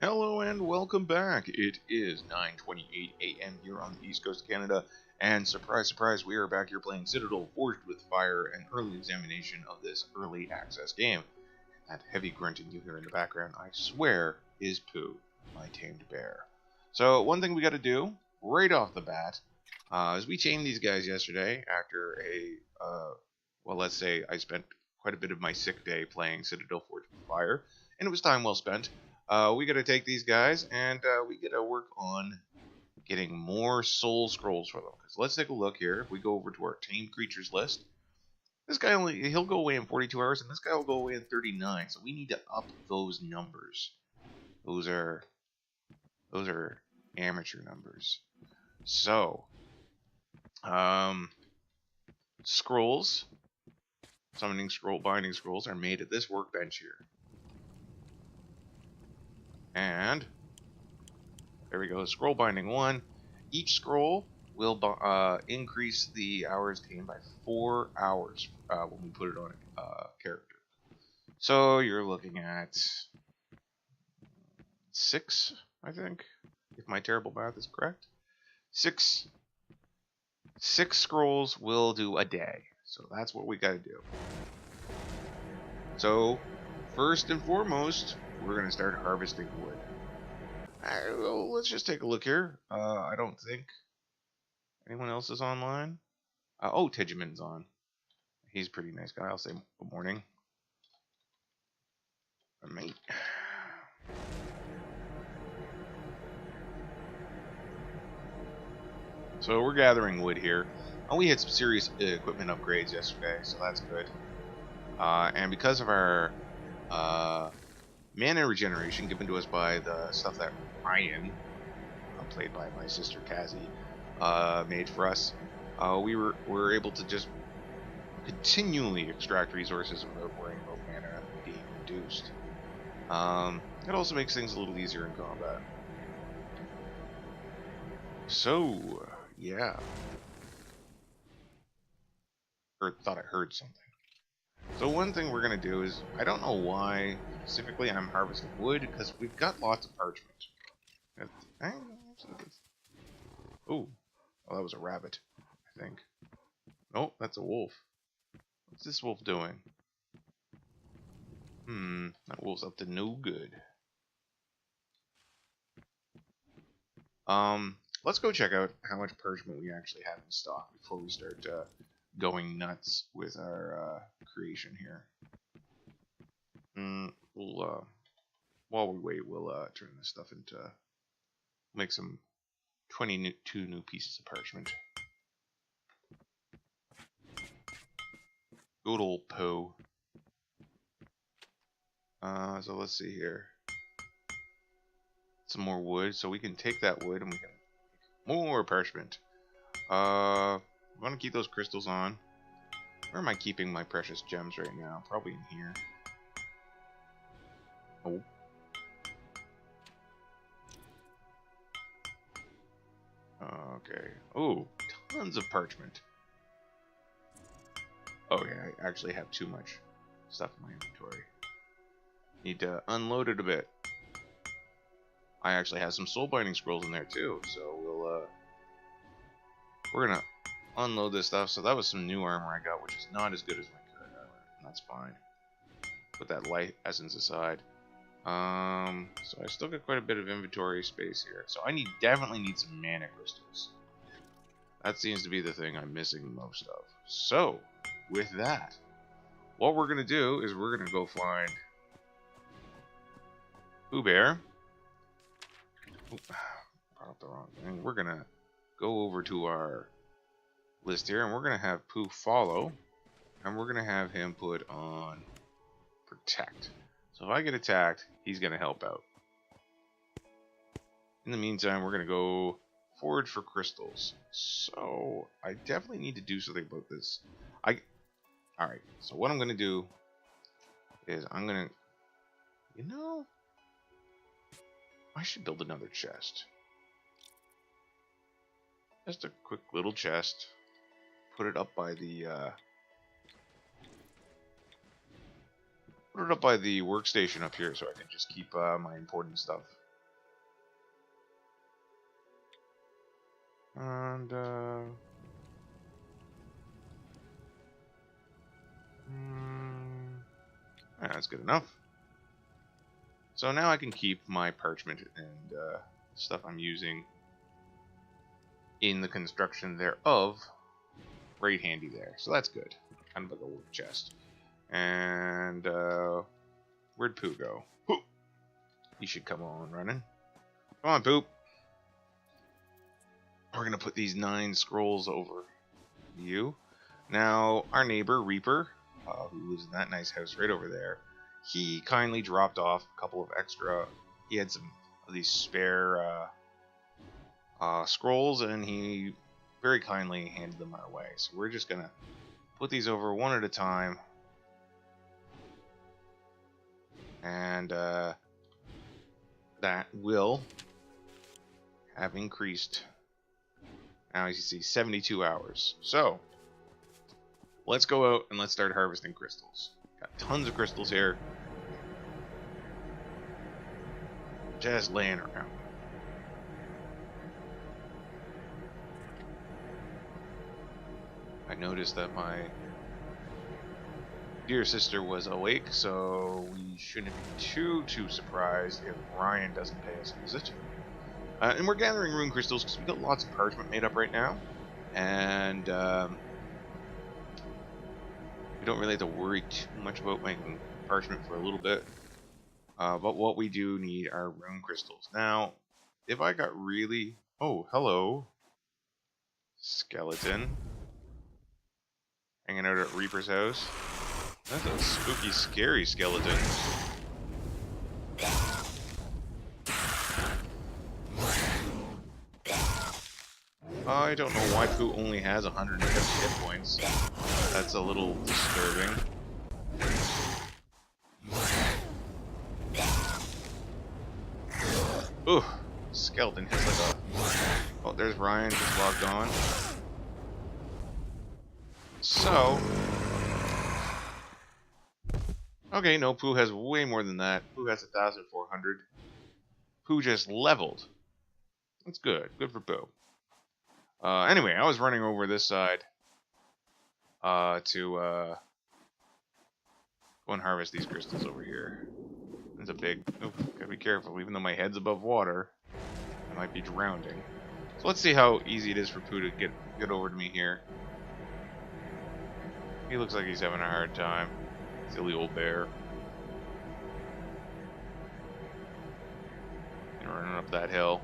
Hello and welcome back. It is 9:28 a.m. here on the East Coast of Canada, and surprise, surprise, we are back here playing Citadel, Forged with Fire, an early examination of this early access game. That heavy grunting you hear in the background, I swear, is Pooh, my tamed bear. So one thing we got to do right off the bat is we tamed these guys yesterday after well, let's say I spent quite a bit of my sick day playing Citadel, Forged with Fire, and it was time well spent. We got to take these guys and we got to work on getting more soul scrolls for them. Because let's take a look here. If we go over to our tamed creatures list, this guy he'll go away in 42 hours, and this guy will go away in 39. So we need to up those numbers. Those are amateur numbers. So scrolls, summoning scroll, binding scrolls are made at this workbench here. And there we go, scroll binding 1. Each scroll will increase the hours tamed by 4 hours when we put it on a character. So you're looking at 6, I think, if my terrible math is correct. 6 scrolls will do a day. So that's what we got to do. So first and foremost, we're going to start harvesting wood. Well, let's just take a look here. I don't think anyone else is online. Oh, Tejiman's on. He's a pretty nice guy. I'll say good morning. Mate. So we're gathering wood here. We had some serious equipment upgrades yesterday, so that's good. And because of our mana regeneration given to us by the stuff that Ryan, played by my sister Cassie, made for us, we were able to just continually extract resources without worrying about mana being reduced. It also makes things a little easier in combat. So, yeah. Or thought I heard something. So one thing we're going to do is, I don't know why specifically I'm harvesting wood, because we've got lots of parchment. Oh, that was a rabbit, I think. Oh, that's a wolf. What's this wolf doing? That wolf's up to no good. Let's go check out how much parchment we actually have in stock before we start going nuts with our creation here. While we wait, we'll turn this stuff into, make some 22 new pieces of parchment. Good old Poe. So let's see here. Some more wood, so we can take that wood and we can make more parchment. I'm gonna keep those crystals on. Where am I keeping my precious gems right now? Probably in here. Oh. Okay. Oh, tons of parchment. Oh yeah, I actually have too much stuff in my inventory. Need to unload it a bit. I actually have some soul binding scrolls in there too, so we're gonna unload this stuff. So that was some new armor I got, which is not as good as my current armor. That's fine. Put that light essence aside. So I still got quite a bit of inventory space here. So I definitely need some mana crystals. That seems to be the thing I'm missing most of. So with that, what we're gonna do is we're gonna go find Pooh Bear. Brought up the wrong thing. We're gonna go over to our list here, and we're gonna have Pooh follow, and we're gonna have him put on protect. So if I get attacked, he's gonna help out. In the meantime, we're gonna go forage for crystals. So I definitely need to do something about this. Alright, so what I'm gonna do is I'm gonna, I should build another chest. Just a quick little chest. Put it up by the workstation up here, so I can just keep my important stuff And, that's good enough. So now I can keep my parchment and stuff I'm using in the construction thereof right handy there. So that's good. Kind of like a work chest. And where'd Pooh go? Pooh! He should come on running. Come on, Pooh. We're going to put these 9 scrolls over you. Now, our neighbor, Reaper, who lives in that nice house right over there, he kindly dropped off a couple of extra. He had some of these spare scrolls, and he very kindly handed them our way. So we're just going to put these over one at a time. And that will have increased, now as you see, 72 hours. So let's go out and let's start harvesting crystals. Got tons of crystals here. Just laying around. I noticed that my dear sister was awake, so we shouldn't be too surprised if Ryan doesn't pay us a visit. And we're gathering rune crystals because we've got lots of parchment made up right now. And we don't really have to worry too much about making parchment for a little bit. But what we do need are rune crystals. Now, if I got really... Oh, hello. Skeleton. Hanging out at Reaper's house. That's a spooky, scary skeleton. I don't know why Pooh only has 150 hit points. That's a little disturbing. Ooh, skeleton hits like a... Oh, there's Ryan just logged on. So... Okay, no, Pooh has way more than that. Pooh has 1,400. Pooh just leveled. That's good. Good for Pooh. Anyway, I was running over this side to go and harvest these crystals over here. There's a big... Oh, gotta be careful. Even though my head's above water, I might be drowning. So let's see how easy it is for Pooh to get over to me here. He looks like he's having a hard time. Silly old bear. And running up that hill.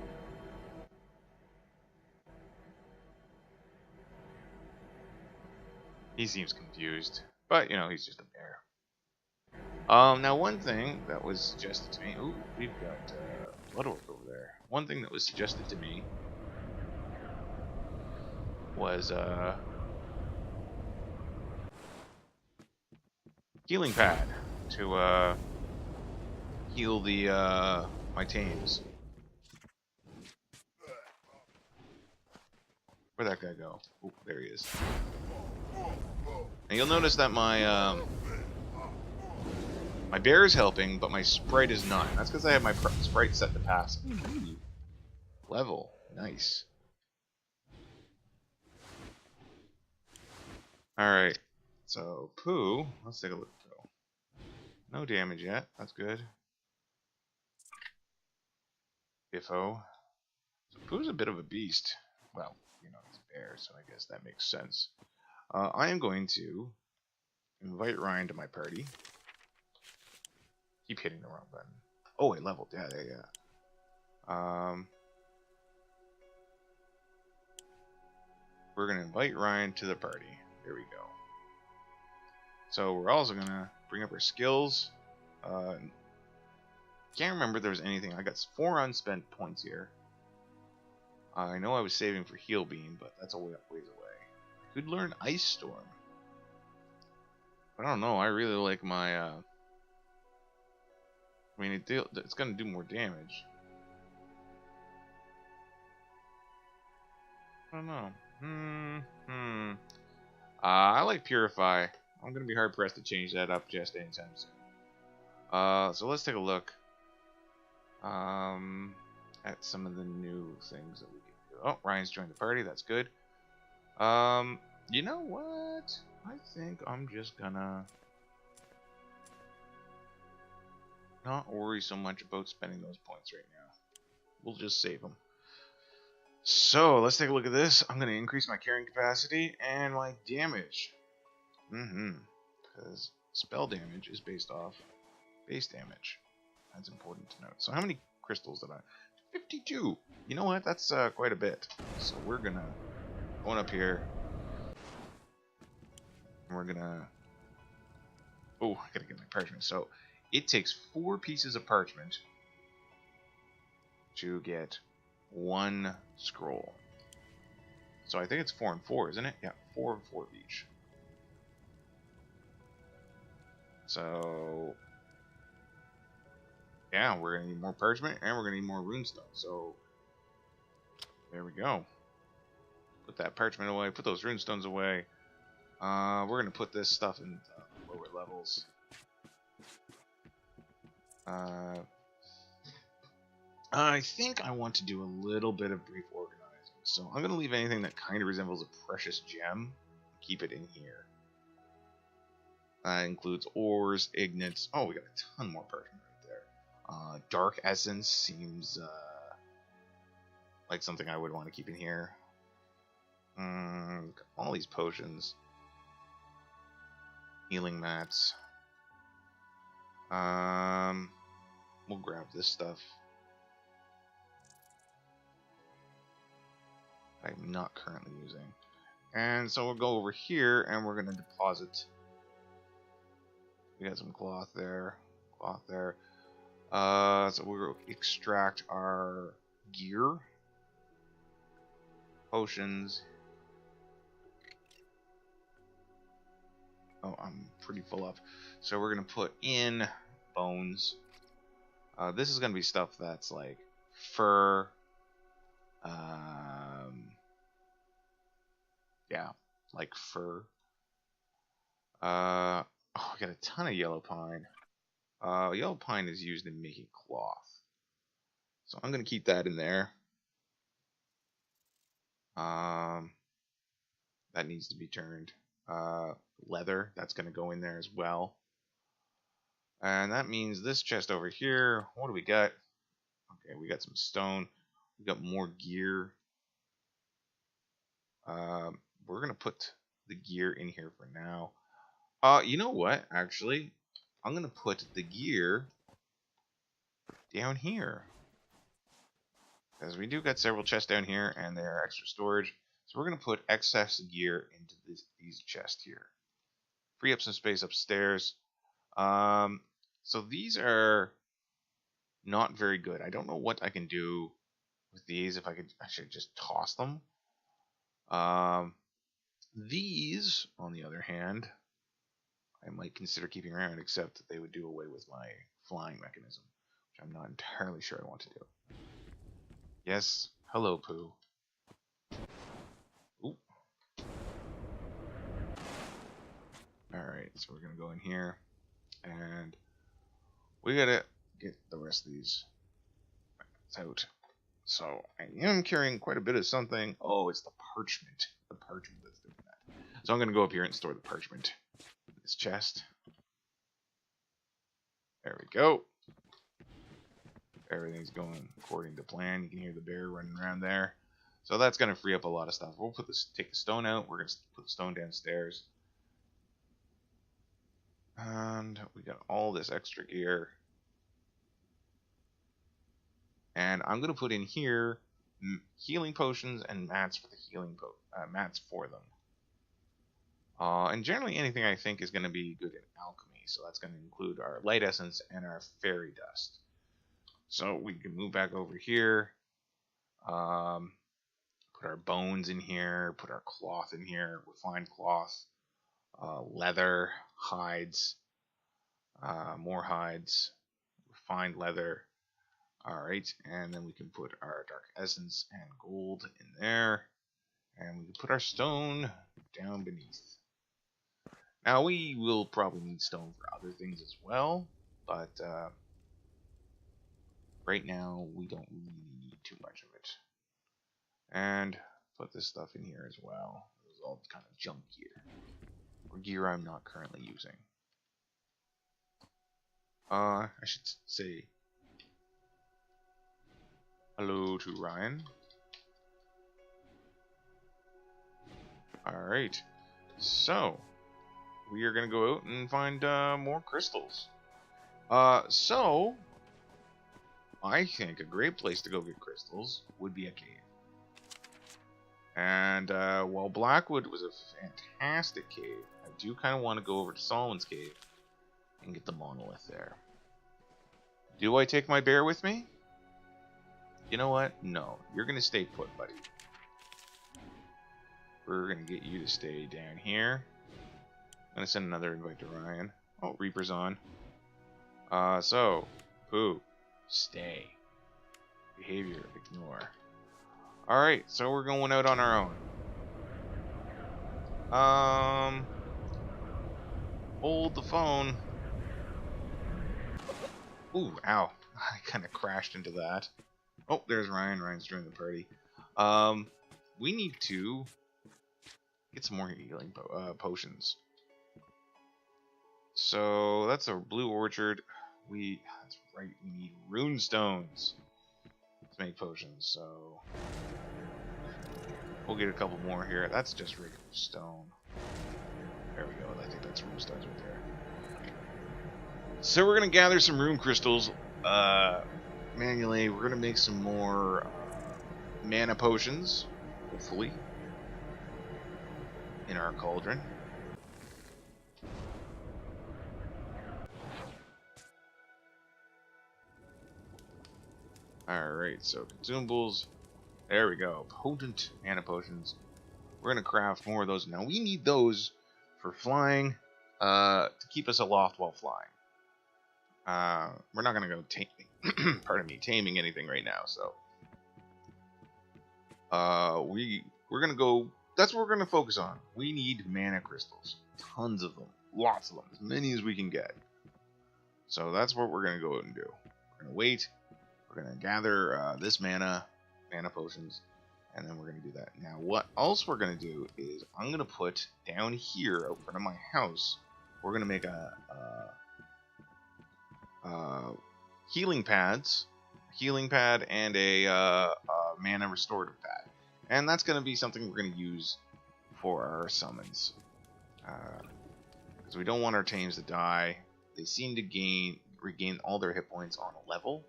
He seems confused, but you know, he's just a bear. Now one thing that was suggested to me. Ooh, we've got blood orc over there. One thing that was suggested to me was healing pad to heal the my tames. Where'd that guy go? Oh, there he is. And you'll notice that my my bear is helping, but my sprite is not. That's because I have my sprite set to passive. Level, nice. All right, so Pooh. Let's take a look. No damage yet. That's good. Biffo. So Pooh's a bit of a beast. Well, you know, he's a bear, so I guess that makes sense. I am going to invite Ryan to my party. Keep hitting the wrong button. Oh, it leveled. Yeah, yeah. We're going to invite Ryan to the party. There we go. So we're also going to bring up our skills. Can't remember if there was anything. I got 4 unspent points here. I know I was saving for Heal Beam, but that's a ways away. I could learn Ice Storm. But I don't know. I really like my... I mean, it's going to do more damage. I don't know. I like Purify. I'm going to be hard pressed to change that up just anytime soon. So let's take a look at some of the new things that we can do. Oh, Ryan's joined the party. That's good. You know what? I think I'm just gonna not worry so much about spending those points right now. We'll just save them. So let's take a look at this. I'm gonna increase my carrying capacity and my damage. Because spell damage is based off base damage. That's important to note. So how many crystals did I? 52. You know what? That's quite a bit. So we're gonna going up here. And we're gonna. Oh, I gotta get my parchment. So it takes 4 pieces of parchment to get 1 scroll. So I think it's 4 and 4, isn't it? Yeah, 4 and 4 of each. So yeah, we're gonna need more parchment and we're gonna need more runestone. So there we go. Put that parchment away. Put those runestones away. We're gonna put this stuff in lower levels. I think I want to do a little bit of brief organizing. So I'm gonna leave anything that kind of resembles a precious gem and keep it in here. That includes ores, ignites. Oh, we got a ton more parchment right there. Dark essence seems like something I would want to keep in here. All these potions. Healing mats. We'll grab this stuff. I'm not currently using. And so we'll go over here and we're going to deposit. We got some cloth there. Cloth there. So we'll extract our gear. Potions. Oh, I'm pretty full up. So we're going to put in bones. This is going to be stuff that's like fur. Yeah, like fur. Oh, I got a ton of yellow pine. Yellow pine is used in making cloth. So I'm going to keep that in there. That needs to be turned. Leather, that's going to go in there as well. And that means this chest over here, what do we got? Okay, we got some stone. We got more gear. We're going to put the gear in here for now. You know what, actually? I'm going to put the gear down here. Because we do got several chests down here, and they are extra storage. So we're going to put excess gear into these chests here. Free up some space upstairs. So these are not very good. I don't know what I can do with these. If I should just toss them. These, on the other hand, I might consider keeping around, except that they would do away with my flying mechanism, which I'm not entirely sure I want to do. Yes, hello, Pooh. Ooh. Alright, so we're going to go in here, and we got to get the rest of these out. So I am carrying quite a bit of something. Oh, it's the parchment. The parchment that's doing that. So I'm going to go up here and store the parchment in this chest. There we go. Everything's going according to plan. You can hear the bear running around there. So that's going to free up a lot of stuff. We'll take the stone out. We're going to put the stone downstairs. And we got all this extra gear. And I'm going to put in here healing potions and mats for the mats for them. And generally anything I think is going to be good in alchemy. So that's going to include our light essence and our fairy dust. So we can move back over here. Put our bones in here. Put our cloth in here. Refined cloth. Leather. Hides. More hides. Refined leather. Alright, and then we can put our dark essence and gold in there. And we can put our stone down beneath. Now we will probably need stone for other things as well, but right now we don't really need too much of it. And put this stuff in here as well. It's all kind of junk gear. Or gear I'm not currently using. I should say hello to Ryan. Alright. So, we are going to go out and find more crystals. So, I think a great place to go get crystals would be a cave. And while Blackwood was a fantastic cave, I do kind of want to go over to Solomon's cave and get the monolith there. Do I take my bear with me? You know what? No. You're going to stay put, buddy. We're going to get you to stay down here. I'm going to send another invite to Ryan. Oh, Reaper's on. So, Pooh, stay. Behavior, ignore. Alright, so we're going out on our own. Hold the phone. Ooh, ow. I kind of crashed into that. Oh, there's Ryan. Ryan's joining the party. We need to get some more healing potions. So, that's a blue orchard. That's right, we need rune stones to make potions, so we'll get a couple more here. That's just regular stone. There we go. I think that's rune stones right there. So we're gonna gather some rune crystals manually. We're gonna make some more mana potions, hopefully, in our cauldron. Alright, so consumables. There we go. Potent mana potions. We're going to craft more of those. Now, we need those for flying, to keep us aloft while flying. We're not going to go taming anything right now, so. We're going to go, that's what we're going to focus on. We need mana crystals. Tons of them. Lots of them. As many as we can get. So that's what we're going to go out and do. We're going to wait. We're going to gather this mana potions, and then we're going to do that. Now, what else we're going to do is I'm going to put down here out front of my house, we're going to make a healing pad and a mana restorative pad. And that's going to be something we're going to use for our summons. Because we don't want our tames to die. They seem to regain all their hit points on a level.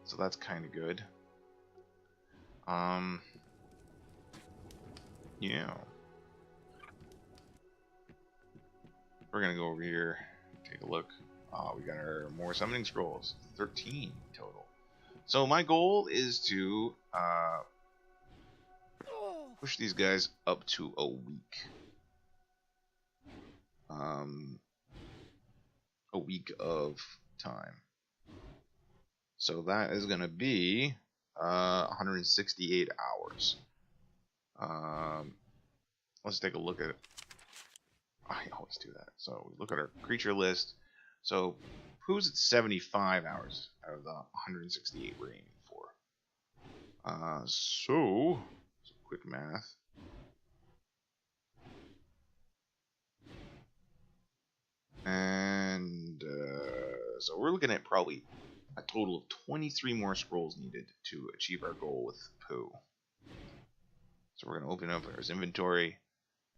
So that's kind of good. Yeah. We're gonna go over here, take a look. We got our more summoning scrolls, 13 total. So my goal is to push these guys up to a week. A week of time. So that is going to be 168 hours. Let's take a look at it. I always do that. So we look at our creature list. So who's at 75 hours out of the 168 we're aiming for? So quick math. And so we're looking at probably a total of 23 more scrolls needed to achieve our goal with Pooh. So we're going to open up his inventory,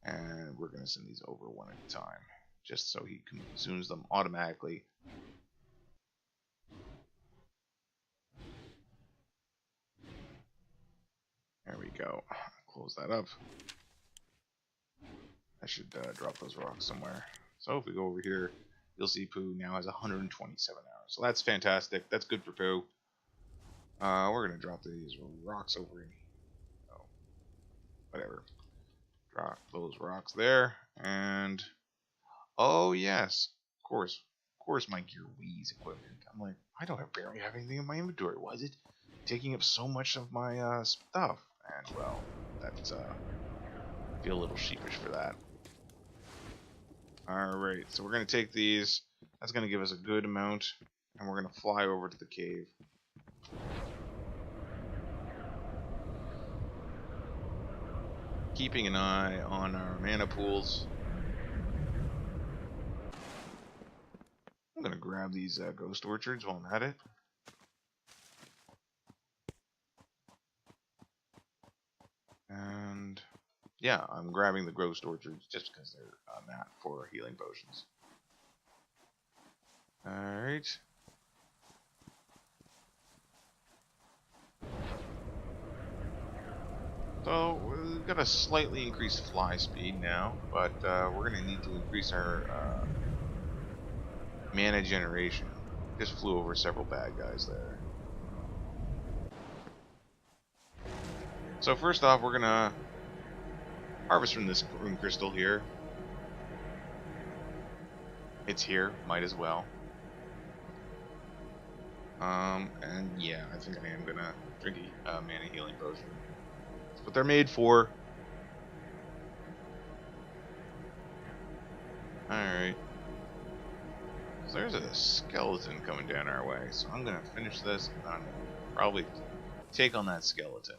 and we're going to send these over one at a time, just so he consumes them automatically. There we go. Close that up. I should drop those rocks somewhere. So if we go over here, you'll see Pooh now has 127 hours. So that's fantastic. That's good for Pooh. We're going to drop these rocks over in. Oh, whatever. Drop those rocks there. And, oh yes, of course my Gear Wheeze equipment. I'm like, I barely have anything in my inventory. Why is it taking up so much of my stuff? And, well, that's, I feel a little sheepish for that. Alright, so we're going to take these. That's going to give us a good amount. And we're going to fly over to the cave. keeping an eye on our mana pools. I'm gonna grab these ghost orchards while I'm at it. And yeah, I'm grabbing the ghost orchards just because they're map for healing potions. Alright. So, we've got a slightly increased fly speed now, but we're going to need to increase our mana generation. Just flew over several bad guys there. So first off, we're going to harvest from this rune crystal here. It's here, might as well. And yeah, I think I am going to drink a mana healing potion. That's what they're made for. Alright. So there's a skeleton coming down our way, so I'm going to finish this and I'm going to probably take on that skeleton.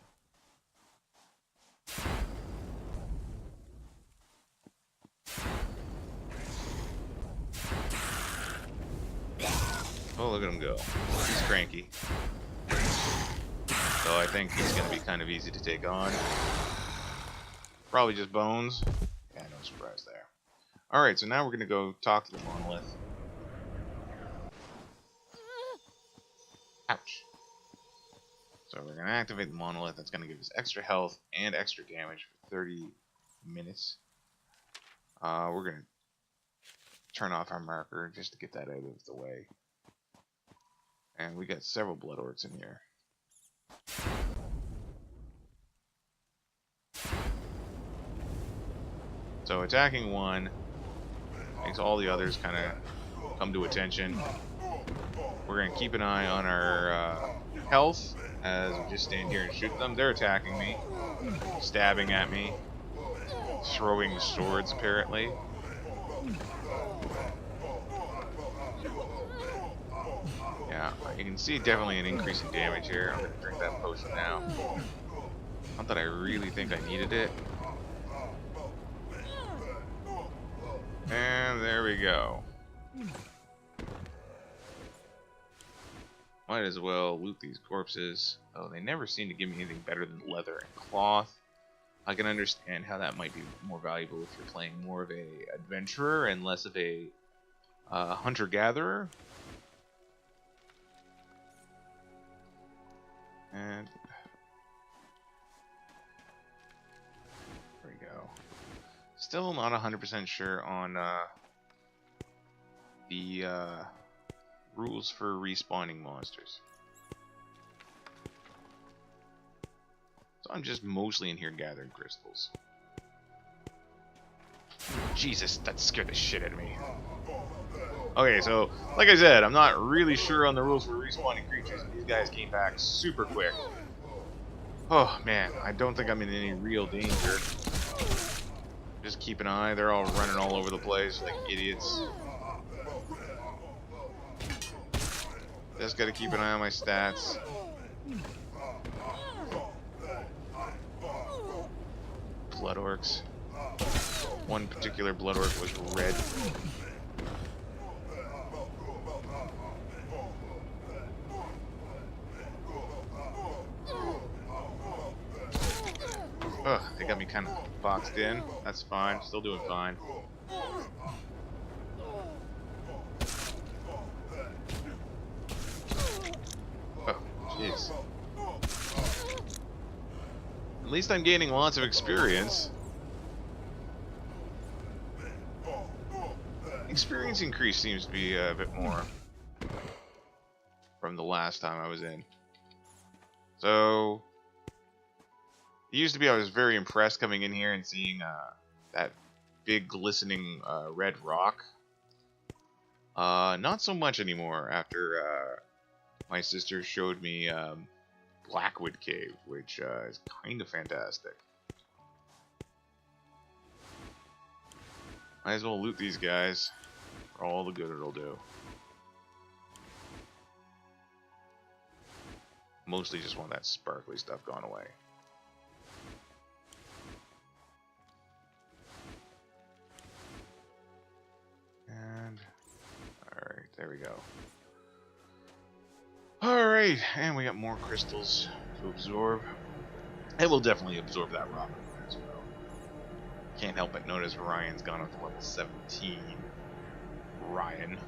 Oh, look at him go. He's cranky. So I think he's going to be kind of easy to take on. Probably just bones. Yeah, no surprise there. Alright, so now we're going to go talk to the monolith. Ouch. So we're going to activate the monolith. That's going to give us extra health and extra damage for 30 minutes. We're going to turn off our marker just to get that out of the way. And we got several blood orcs in here. So attacking one makes all the others kind of come to attention. We're going to keep an eye on our health as we just stand here and shoot them. They're attacking me, stabbing at me, throwing swords apparently. Yeah, you can see definitely an increase in damage here. I'm going to drink that potion now. Not that I really think I needed it. And there we go. Might as well loot these corpses. Oh, they never seem to give me anything better than leather and cloth. I can understand how that might be more valuable if you're playing more of a adventurer and less of a hunter-gatherer. And there we go. Still not 100% sure on the rules for respawning monsters. So I'm just mostly in here gathering crystals. Jesus, that scared the shit out of me. Okay, so, like I said, I'm not really sure on the rules for respawning creatures, and these guys came back super quick. Oh, man, I don't think I'm in any real danger. Just keep an eye, they're all running all over the place like idiots. Just gotta keep an eye on my stats. Blood orcs. One particular blood orc was red. Ugh, they got me kind of boxed in. That's fine. Still doing fine. Oh, jeez. At least I'm gaining lots of experience. Experience increase seems to be a bit more from the last time I was in. So it used to be I was very impressed coming in here and seeing that big glistening red rock. Not so much anymore after my sister showed me Blackwood Cave, which is kind of fantastic. Might as well loot these guys for all the good it'll do. Mostly just want that sparkly stuff gone away. go. Alright, and we got more crystals to absorb. And we'll definitely absorb that rock as well. Can't help but notice Ryan's gone up to level 17. Ryan.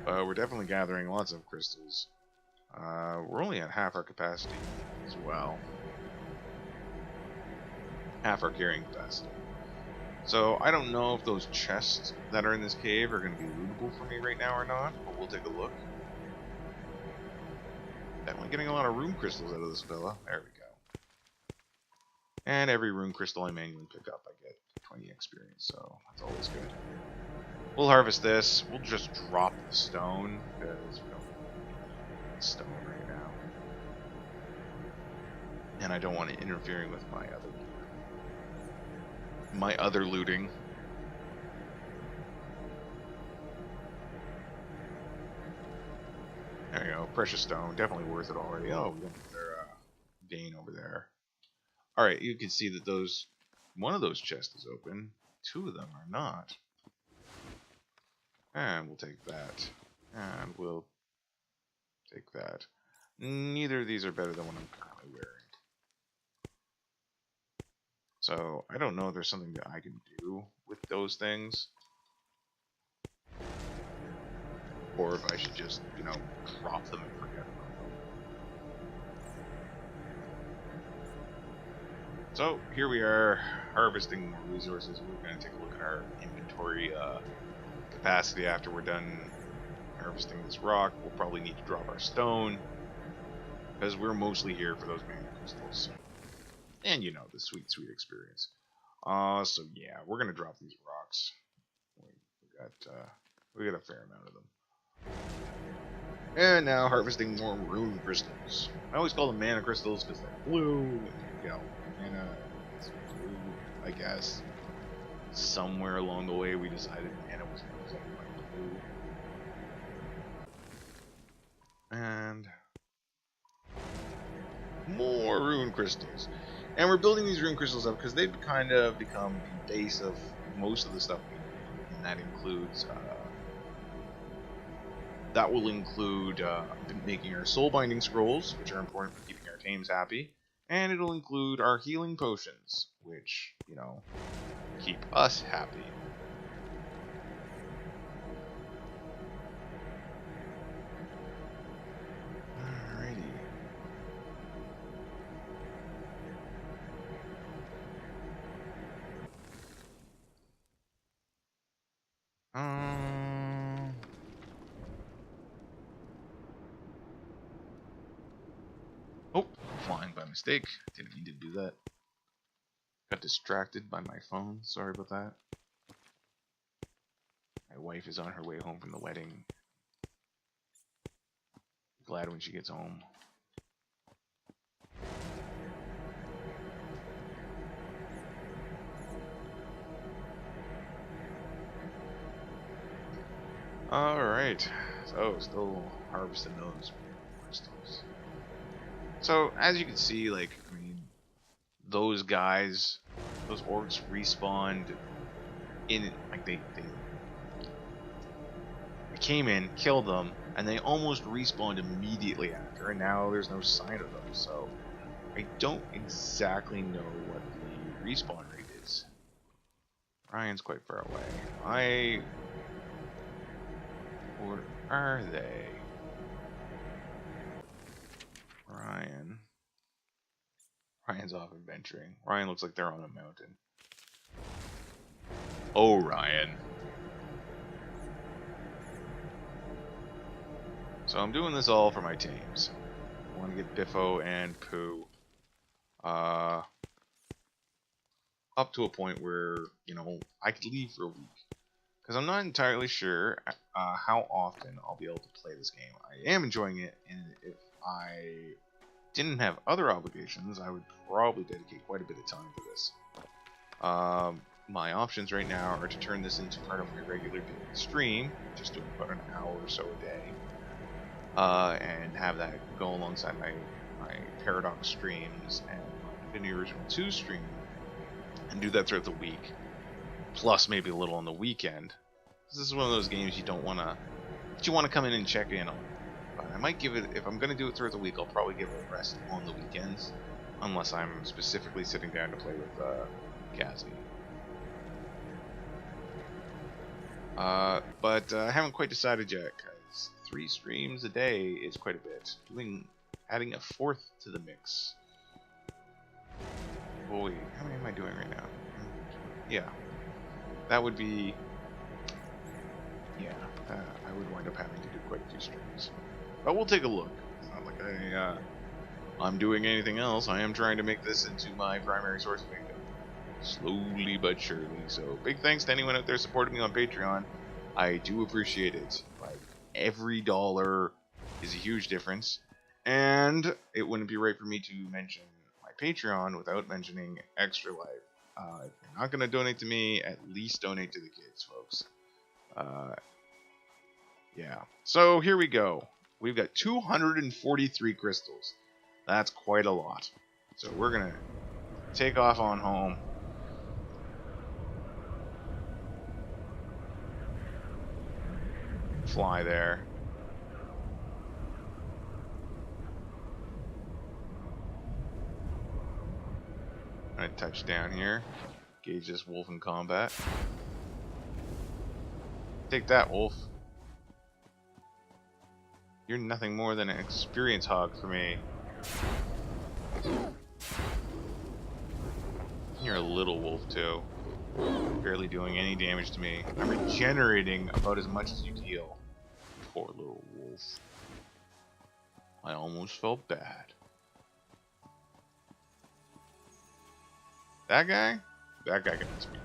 We're definitely gathering lots of crystals. We're only at half our capacity as well. Half our carrying capacity. So I don't know if those chests that are in this cave are going to be lootable for me right now or not, but we'll take a look. Definitely getting a lot of rune crystals out of this fella. There we go. And every rune crystal I manually pick up, I get 20 experience, so that's always good. We'll harvest this. We'll just drop the stone, because we don't need stone right now. And I don't want it interfering with my other looting. There you go, precious stone, definitely worth it already. Oh, we got another vein over there. Alright, you can see that one of those chests is open, 2 of them are not. And we'll take that, and we'll take that. Neither of these are better than what I'm currently wearing. So, I don't know if there's something that I can do with those things. Or if I should just, you know, drop them and forget about them. So, here we are, harvesting more resources. We're going to take a look at our inventory capacity after we're done harvesting this rock. We'll probably need to drop our stone, because we're mostly here for those mana crystals. And, you know, the sweet, sweet experience. So yeah, we're going to drop these rocks. We got a fair amount of them. And now harvesting more rune crystals. I always call them mana crystals because they're blue. You know, mana is blue, I guess. Somewhere along the way we decided mana was represented by blue. And more rune crystals. And we're building these rune crystals up because they've kind of become the base of most of the stuff we need. And that includes making our soul binding scrolls, which are important for keeping our tames happy, and it'll include our healing potions, which, you know, keep us happy. Alrighty. Oh, flying by mistake. Didn't mean to do that. Got distracted by my phone. Sorry about that. My wife is on her way home from the wedding. Glad when she gets home. Alright, so still harvesting those crystals. So, as you can see, like, I mean, those guys, those orcs respawned in, like, they came in, killed them, and they almost respawned immediately after, and now there's no sign of them, so I don't exactly know what the respawn rate is. Ryan's quite far away. Where are they? Ryan's off adventuring. Ryan looks like they're on a mountain. Oh, Ryan. So I'm doing this all for my tames. I want to get Biffo and Pooh up to a point where, you know, I could leave for a week. Because I'm not entirely sure how often I'll be able to play this game. I am enjoying it, and if I didn't have other obligations, I would probably dedicate quite a bit of time to this. My options right now are to turn this into part of my regular daily stream, just doing about an hour or so a day, and have that go alongside my Paradox streams and my Infinity Original 2 stream, and do that throughout the week. plus maybe a little on the weekend. This is one of those games you don't want to, that you want to come in and check in on. But I might give it, if I'm going to do it throughout the week, I'll probably give it a rest on the weekends, unless I'm specifically sitting down to play with Cassie. But I haven't quite decided yet, because 3 streams a day is quite a bit. Adding a 4th to the mix. Boy, how many am I doing right now? Yeah, that would be. Yeah, I would wind up having to do quite a few streams. But we'll take a look. It's not like I'm doing anything else. I am trying to make this into my primary source of income. Slowly but surely. So big thanks to anyone out there supporting me on Patreon. I do appreciate it. Like, every dollar is a huge difference. And it wouldn't be right for me to mention my Patreon without mentioning Extra Life. If you're not going to donate to me, at least donate to the kids, folks. Yeah. So here we go. We've got 243 crystals. That's quite a lot. So we're going to take off on home. Fly there. I'm going to touch down here. Gauge this wolf in combat. Take that, wolf. You're nothing more than an experience hog for me. You're a little wolf too. Barely doing any damage to me. I'm regenerating about as much as you deal. Poor little wolf. I almost felt bad. That guy? That guy can hit me.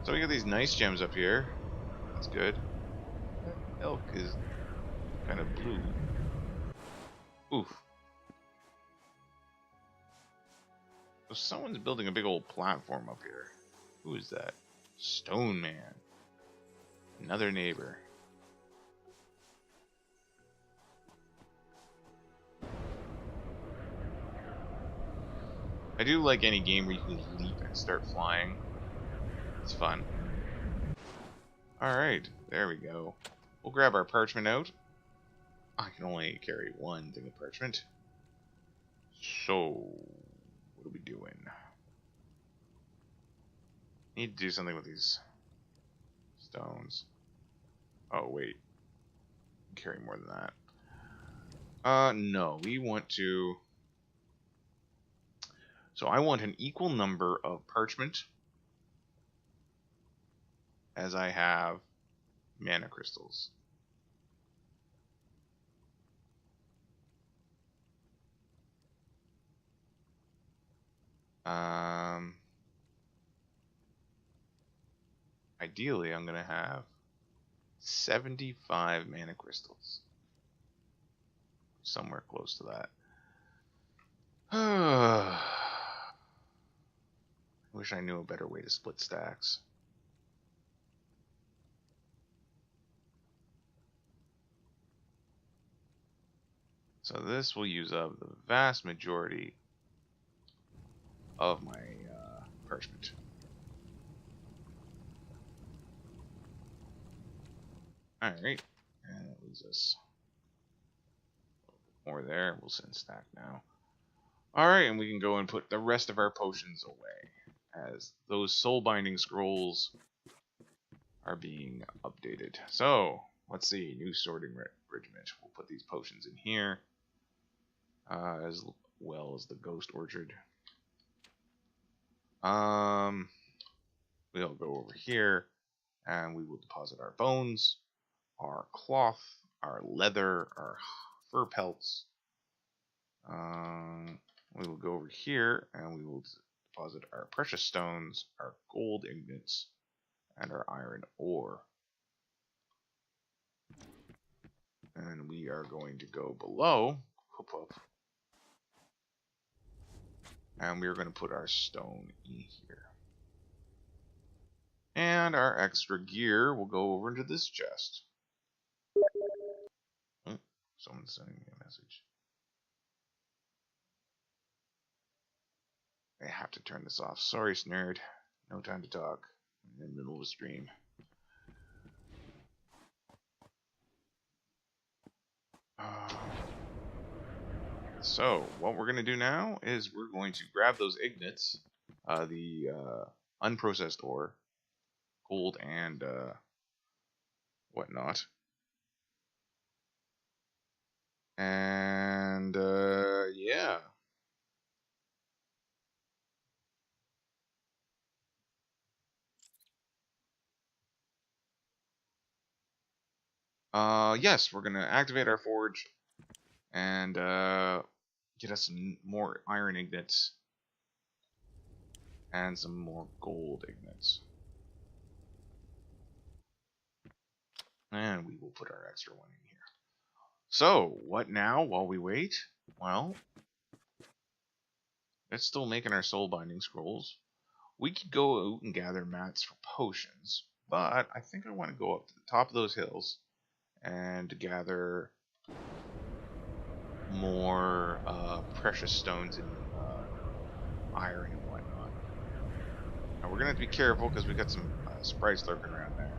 So we got these nice gems up here. That's good. That elk is kind of blue. Oof. So someone's building a big old platform up here. Who is that? Stone Man. Another neighbor. I do like any game where you can leap and start flying. It's fun. Alright, there we go. We'll grab our parchment out. I can only carry one thing of parchment. So, what are we doing? Need to do something with these stones. Oh, wait. Carry more than that. No, we want to... So I want an equal number of parchment as I have mana crystals. Ideally, I'm going to have 75 mana crystals. Somewhere close to that. I wish I knew a better way to split stacks. So this will use up the vast majority of my parchment. Alright, and that leaves us more there. We'll send stack now. Alright, and we can go and put the rest of our potions away, as those soul binding scrolls are being updated. So, let's see, new sorting regiment. We'll put these potions in here, as well as the ghost orchard. We'll go over here, and we will deposit our bones, our cloth, our leather, our fur pelts. We will go over here, and we will deposit our precious stones, our gold ingots, and our iron ore. And we are going to go below, and we are going to put our stone in here. And our extra gear will go over into this chest. Oh, someone's sending me a message. I have to turn this off. Sorry, Snerd. No time to talk. I'm in the middle of a stream. So, what we're going to do now is we're going to grab those ignits, the unprocessed ore, gold, and whatnot. And, yeah. Yes, we're going to activate our forge and get us some more iron ignits and some more gold ignits. And we will put our extra one in here. So, what now while we wait? Well, it's still making our soul binding scrolls. We could go out and gather mats for potions, but I think I want to go up to the top of those hills and gather more precious stones and iron and whatnot. Now we're gonna have to be careful because we got some sprites lurking around there.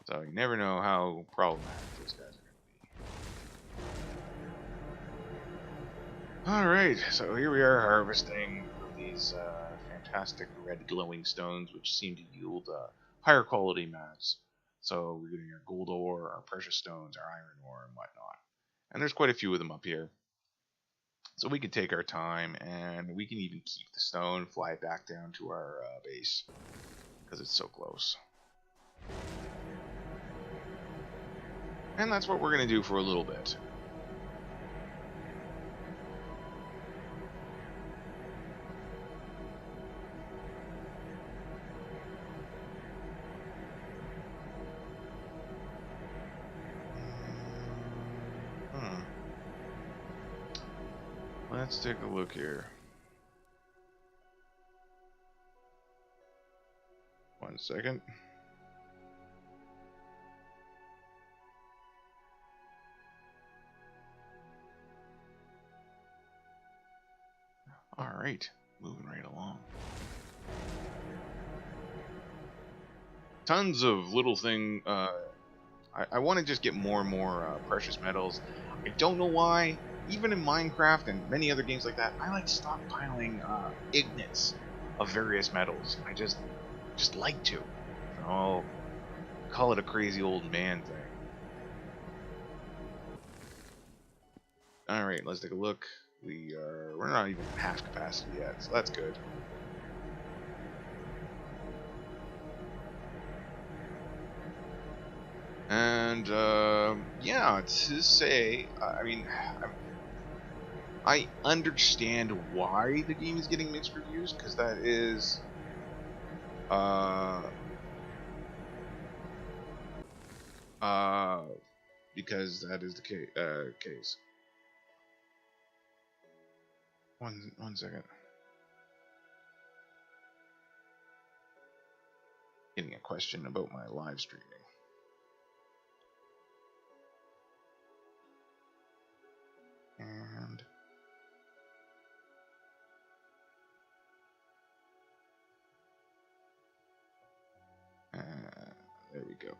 So you never know how problematic those guys are gonna be. Alright, so here we are harvesting these fantastic red glowing stones which seem to yield higher quality mats. So we're getting our gold ore, our precious stones, our iron ore, and whatnot. And there's quite a few of them up here. So we can take our time, and we can even keep the stone, fly it back down to our base, because it's so close. And that's what we're going to do for a little bit. Let's take a look here. One second. Alright, moving right along. Tons of little thing. I want to just get more and more precious metals. I don't know why. Even in Minecraft and many other games like that, I like stockpiling ignits of various metals. I just like to. Oh, call it a crazy old man thing. All right, let's take a look. We're not even at half capacity yet, so that's good. And yeah, to say, I mean, I understand why the game is getting mixed reviews, because that is because that is the case. One second. Getting a question about my live streaming. And there we go.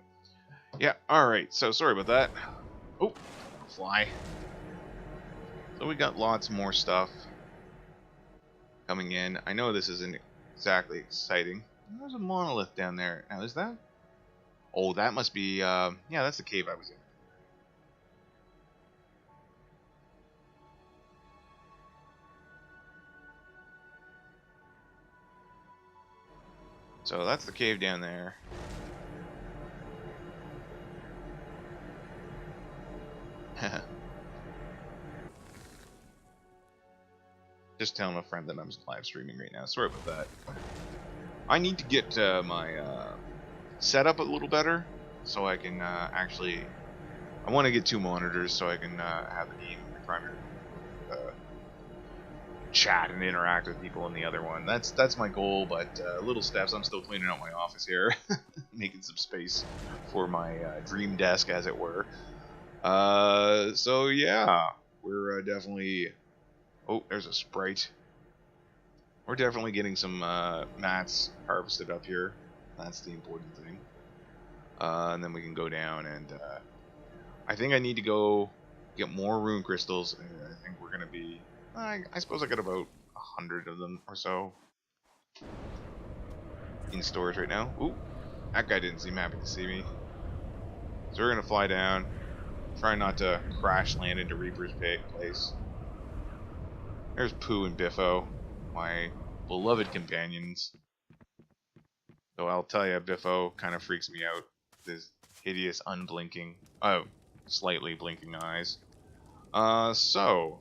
Yeah, alright, so sorry about that. Oh, fly. So we got lots more stuff coming in. I know this isn't exactly exciting. There's a monolith down there. Now, is that? Oh, that must be, yeah, that's the cave I was in. So that's the cave down there. Just telling a friend that I'm live streaming right now. Sorry about that. I need to get my setup a little better so I can actually. I want to get 2 monitors so I can have the game primary chat and interact with people in the other one. That's my goal, but little steps. I'm still cleaning out my office here, making some space for my dream desk, as it were. So yeah, we're definitely. Oh, there's a sprite. We're definitely getting some mats harvested up here. That's the important thing. And then we can go down and I think I need to go get more rune crystals. I think we're gonna be. I suppose I got about 100 of them or so in stores right now. Ooh, that guy didn't seem happy to see me. So we're gonna fly down, try not to crash land into Reaper's place. There's Pooh and Biffo, my beloved companions. Though I'll tell you, Biffo kind of freaks me out. His hideous, unblinking, slightly blinking eyes. So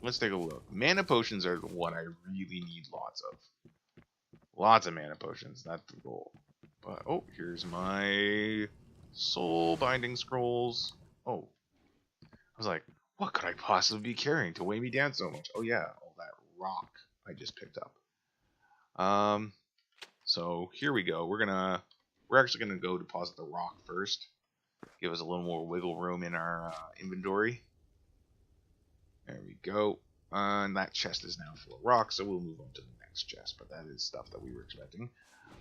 let's take a look. Mana potions are what I really need lots of. Lots of mana potions, that's the goal. But, oh, here's my soul binding scrolls. Oh, I was like, what could I possibly be carrying to weigh me down so much? Oh yeah, all that rock I just picked up. So here we go. We're actually gonna go deposit the rock first. Give us a little more wiggle room in our inventory. There we go. And that chest is now full of rock, so we'll move on to the next chest. But that is stuff that we were expecting.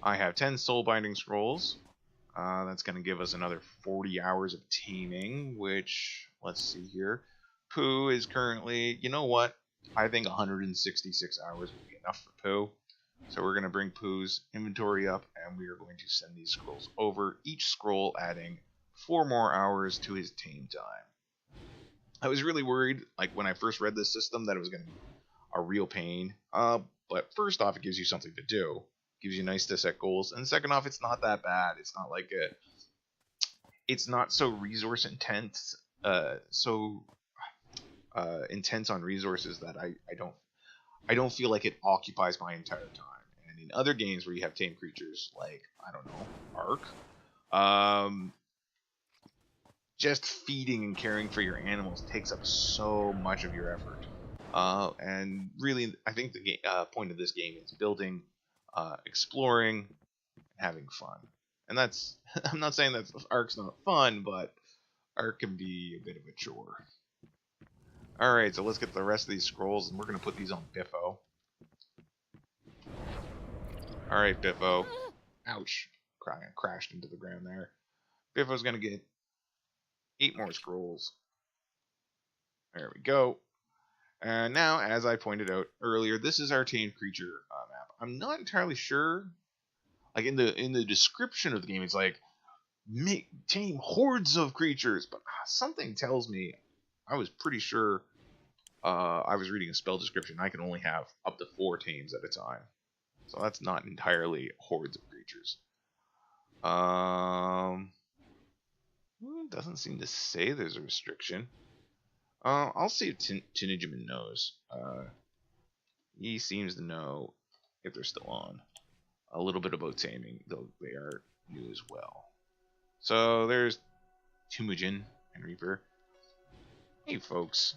I have 10 soul binding scrolls. That's going to give us another 40 hours of taming, which, let's see here. Pooh is currently, you know what? I think 166 hours will be enough for Pooh. So we're going to bring Pooh's inventory up, and we are going to send these scrolls over, each scroll adding 4 more hours to his tame time. I was really worried, like when I first read this system, that it was going to be a real pain. But first off, it gives you something to do. It gives you nice to set goals, and second off, it's not that bad. It's not like it's not so resource intense, intense on resources that I don't feel like it occupies my entire time. And in other games where you have tame creatures, like I don't know, Ark, just feeding and caring for your animals takes up so much of your effort. And really, I think the point of this game is building, exploring, and having fun. And that's, I'm not saying that Ark's not fun, but Ark can be a bit of a chore. Alright, so let's get the rest of these scrolls, and we're going to put these on Biffo. Alright, Biffo. Ouch. Crashed into the ground there. Biffo's going to get 8 more scrolls. There we go. And now, as I pointed out earlier, this is our tamed creature map. I'm not entirely sure. Like in the description of the game, it's like tame hordes of creatures, but something tells me, I was pretty sure. I was reading a spell description. I can only have up to 4 tames at a time, so that's not entirely hordes of creatures. Doesn't seem to say there's a restriction. I'll see if Tinijaman knows. He seems to know, if they're still on, a little bit about taming, though they are new as well. So there's Temujin and Reaper. Hey folks,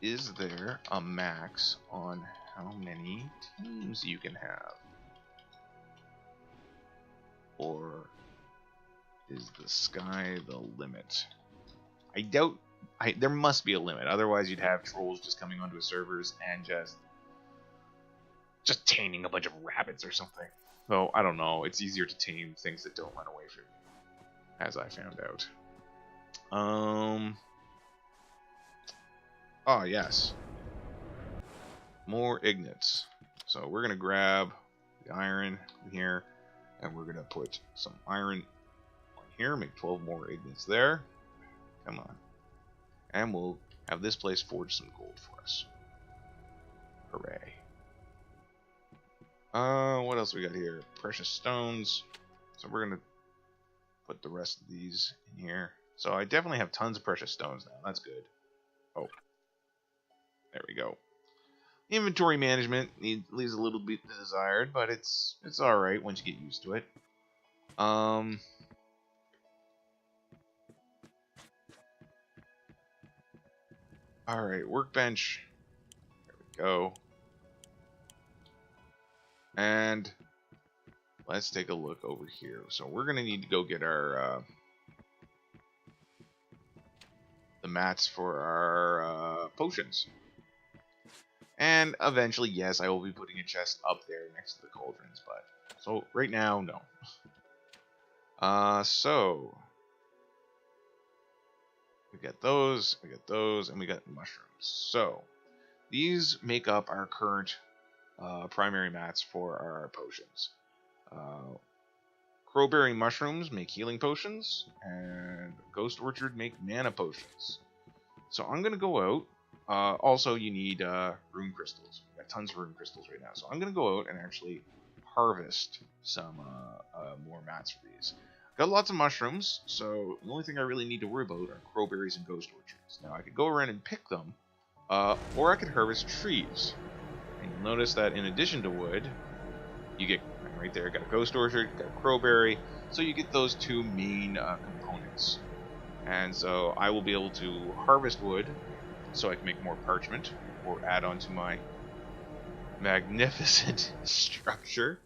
is there a max on how many teams you can have? Or is the sky the limit? I doubt. There must be a limit. Otherwise, you'd have trolls just coming onto servers and just taming a bunch of rabbits or something. So I don't know. It's easier to tame things that don't run away from you, as I found out. Oh yes, more ignits. So we're gonna grab the iron here, and we're gonna put some iron on here. Make 12 more ignits there. Come on. And we'll have this place forge some gold for us. Hooray. What else we got here? Precious stones. So we're going to put the rest of these in here. So I definitely have tons of precious stones now. That's good. Oh. There we go. Inventory management leaves a little bit desired, but it's alright once you get used to it. Alright, workbench. There we go. And let's take a look over here. So we're going to need to go get our the mats for our potions. And eventually, yes, I will be putting a chest up there next to the cauldrons, but so right now, no. So we got those, and we got mushrooms. So these make up our current primary mats for our potions. Crowberry mushrooms make healing potions, and Ghost Orchard make mana potions. So I'm gonna go out. Also, you need rune crystals. We've got tons of rune crystals right now. So I'm going to go out and actually harvest some more mats for these. Got lots of mushrooms, so the only thing I really need to worry about are crowberries and ghost orchards. Now, I could go around and pick them, or I could harvest trees. And you'll notice that in addition to wood, you get, right there, got a ghost orchard, got a crowberry, so you get those two main components. And so I will be able to harvest wood, so I can make more parchment, or add on to my magnificent structure.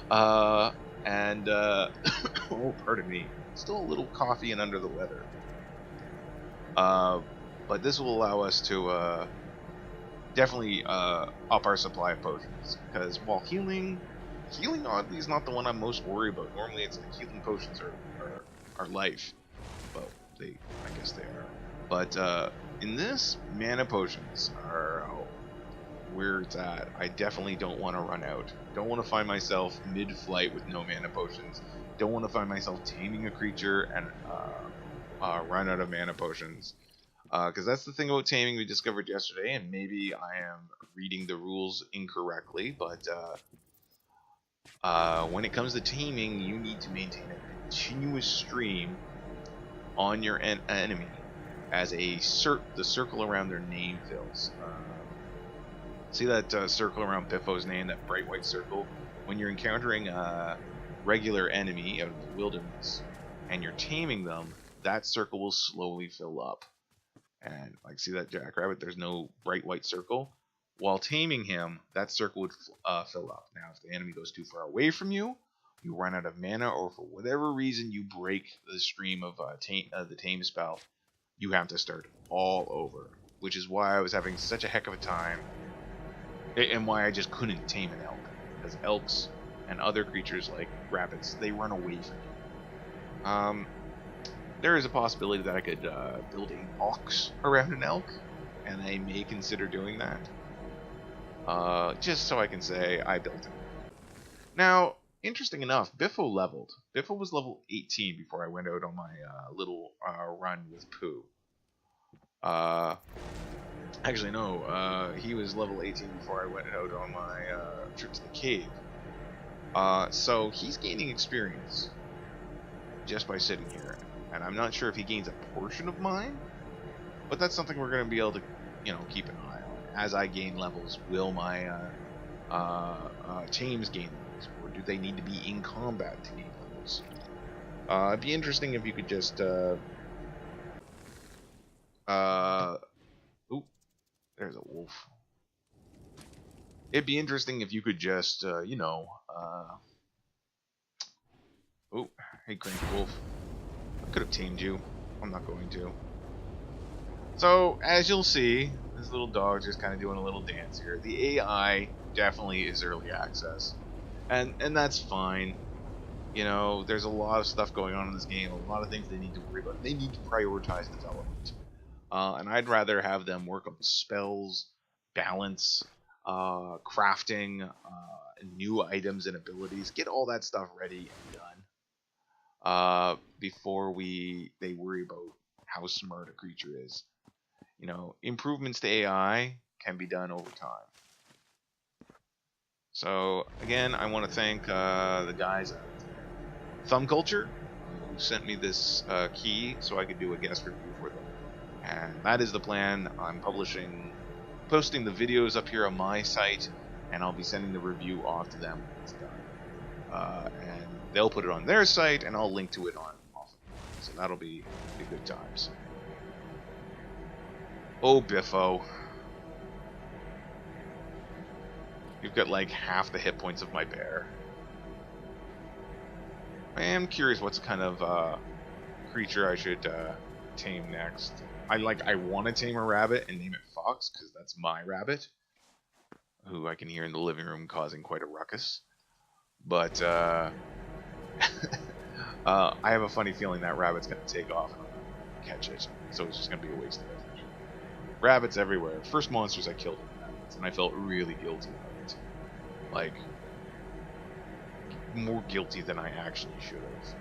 Oh, pardon me. Still a little coffee and under the weather. But this will allow us to definitely up our supply of potions. Because while healing oddly is not the one I'm most worried about. Normally it's like healing potions are life. Well, I guess they are. But in this, mana potions are where it's at. I definitely don't want to run out. Don't want to find myself mid-flight with no mana potions. Don't want to find myself taming a creature and run out of mana potions. Because that's the thing about taming we discovered yesterday, and maybe I am reading the rules incorrectly, but when it comes to taming, you need to maintain a continuous stream on your enemy as the circle around their name fills. See that circle around Biffo's name, that bright white circle? When you're encountering a regular enemy out of the wilderness and you're taming them, that circle will slowly fill up. And like, see that jackrabbit? There's no bright white circle. While taming him, that circle would fill up. Now, if the enemy goes too far away from you, you run out of mana, or for whatever reason you break the stream of the tame spell, you have to start all over. Which is why I was having such a heck of a time, and why I just couldn't tame an elk. Because elks and other creatures like rabbits, they run away from you. There is a possibility that I could build a box around an elk, and I may consider doing that. Just so I can say I built it. Now, interesting enough, Biffo leveled. Biffo was level 18 before I went out on my little run with Pooh. Actually, no. He was level 18 before I went out on my trip to the cave. So he's gaining experience just by sitting here. And I'm not sure if he gains a portion of mine, but that's something we're going to be able to, keep an eye on. As I gain levels, will my tames gain levels, or do they need to be in combat to gain levels? It'd be interesting if you could just, ooh, there's a wolf. It'd be interesting if you could just, oh, hey, Cranky Wolf. I could have tamed you. I'm not going to. So, as you'll see, this little dog's just kind of doing a little dance here. The AI definitely is early access. And that's fine. There's a lot of stuff going on in this game, a lot of things they need to worry about. They need to prioritize development. And I'd rather have them work on spells, balance, crafting, new items and abilities. Get all that stuff ready and done. Before they worry about how smart a creature is. Improvements to AI can be done over time. So, again, I want to thank the guys at Thumb Culture who sent me this key so I could do a guest review for them. And that is the plan. I'm posting the videos up here on my site, and I'll be sending the review off to them when it's done. And they'll put it on their site, and I'll link to it on off. So that'll be good times. Oh, Biffo. You've got like half the hit points of my bear. I am curious what's kind of creature I should tame next. I want to tame a rabbit and name it Fox because that's my rabbit, who I can hear in the living room causing quite a ruckus. But I have a funny feeling that rabbit's gonna take off and I'm not gonna catch it, so it's just gonna be a waste of effort. Rabbits everywhere. First monsters I killed were rabbits, and I felt really guilty about it. Like, more guilty than I actually should have.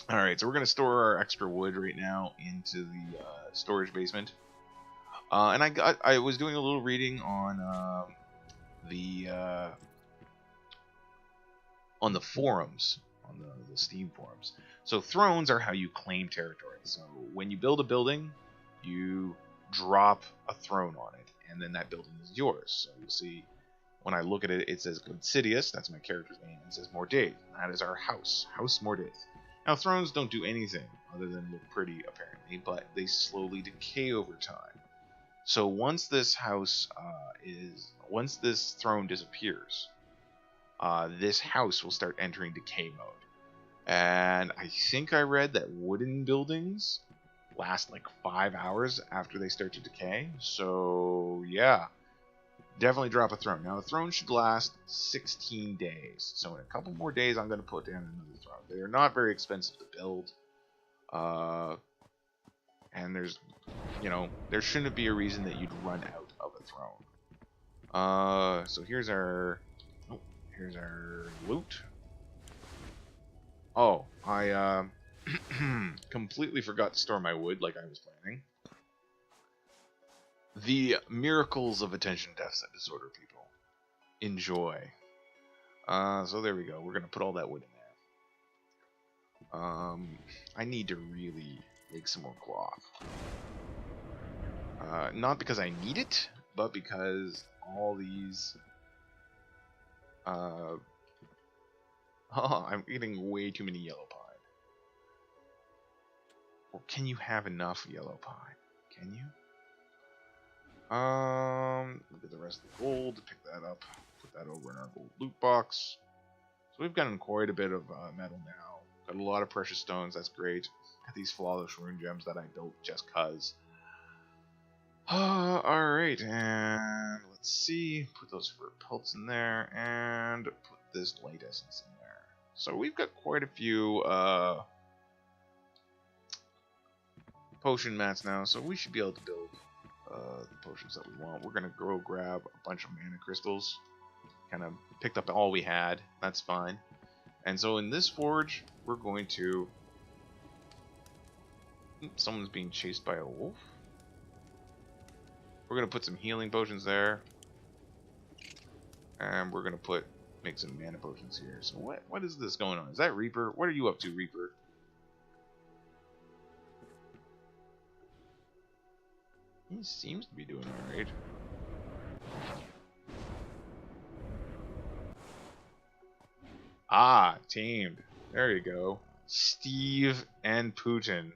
Alright, so we're going to store our extra wood right now into the storage basement. And I was doing a little reading on the forums, on the Steam forums. So thrones are how you claim territory. So when you build a building, you drop a throne on it, and then that building is yours. So you'll see when I look at it, it says Sidious, that's my character's name, and it says Mordaith, that is our house, House Mordaith. Now, thrones don't do anything other than look pretty, apparently, but they slowly decay over time. So once this throne disappears, this house will start entering decay mode. And I think I read that wooden buildings last like 5 hours after they start to decay. So yeah, definitely drop a throne. Now, a throne should last 16 days. So in a couple more days, I'm going to put down another throne. They are not very expensive to build. And there's, there shouldn't be a reason that you'd run out of a throne. So here's our loot. Oh, I completely forgot to store my wood like I was planning. The miracles of attention deficit disorder, people. Enjoy. So there we go. We're going to put all that wood in there. I need to really make some more cloth. Not because I need it, but because all these... I'm eating way too many yellow pine. Or can you have enough yellow pine? Can you? Look at the rest of the gold. Pick that up. Put that over in our gold loot box. So we've gotten quite a bit of metal now. Got a lot of precious stones. That's great. Got these flawless rune gems that I built just cuz. Alright, and let's see. Put those fur pelts in there, and put this light essence in there. So we've got quite a few potion mats now, so we should be able to build the potions that we want. We're gonna go grab a bunch of mana crystals. Kind of picked up all we had. That's fine. And so in this forge, we're going to... Oops, someone's being chased by a wolf. We're gonna put some healing potions there, and we're gonna make some mana potions here. So what is this going on? Is that Reaper? What are you up to, Reaper? He seems to be doing alright. Ah, tamed. There you go. Steve and Putin.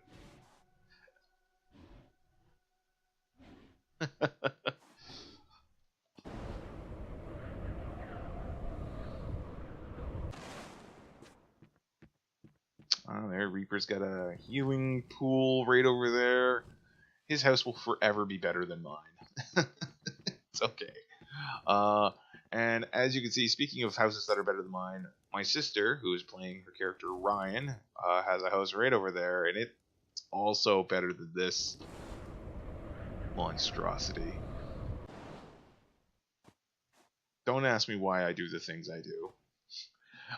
There, Reaper's got a healing pool right over there. His house will forever be better than mine. It's okay. And as you can see, speaking of houses that are better than mine, my sister, who is playing her character Ryan, has a house right over there, and it's also better than this monstrosity. Don't ask me why I do the things I do.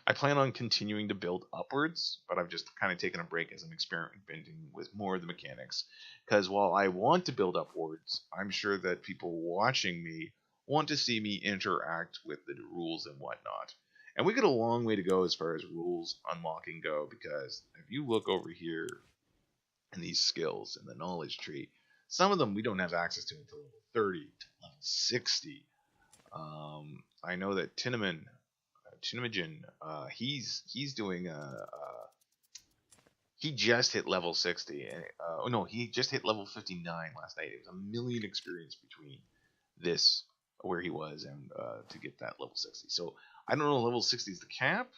I plan on continuing to build upwards, but I've just kind of taken a break as I'm experimenting with more of the mechanics. Because while I want to build upwards, I'm sure that people watching me want to see me interact with the rules and whatnot. And we got a long way to go as far as rules unlocking go, because if you look over here in these skills in the knowledge tree, some of them we don't have access to until level 30 to level 60. I know that Tinimogen, he's doing he just hit level 60, and no, he just hit level 59 last night. It was a million experience between this where he was and to get that level 60. So I don't know, level 60 is the cap.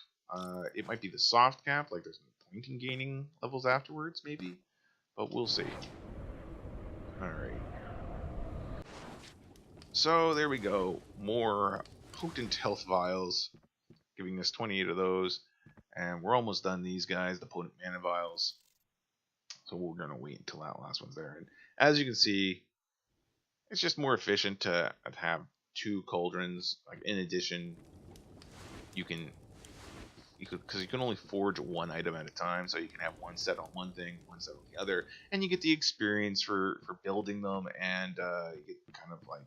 It might be the soft cap, like there's point in gaining levels afterwards, maybe? But we'll see. Alright. So, there we go. More potent health vials, giving us 28 of those. And we're almost done these guys, the potent mana vials. So we're going to wait until that last one's there. And as you can see, it's just more efficient to have 2 cauldrons. Like, in addition, because you can only forge 1 item at a time, so you can have 1 set on one thing, 1 set on the other, and you get the experience for building them, and you get kind of like,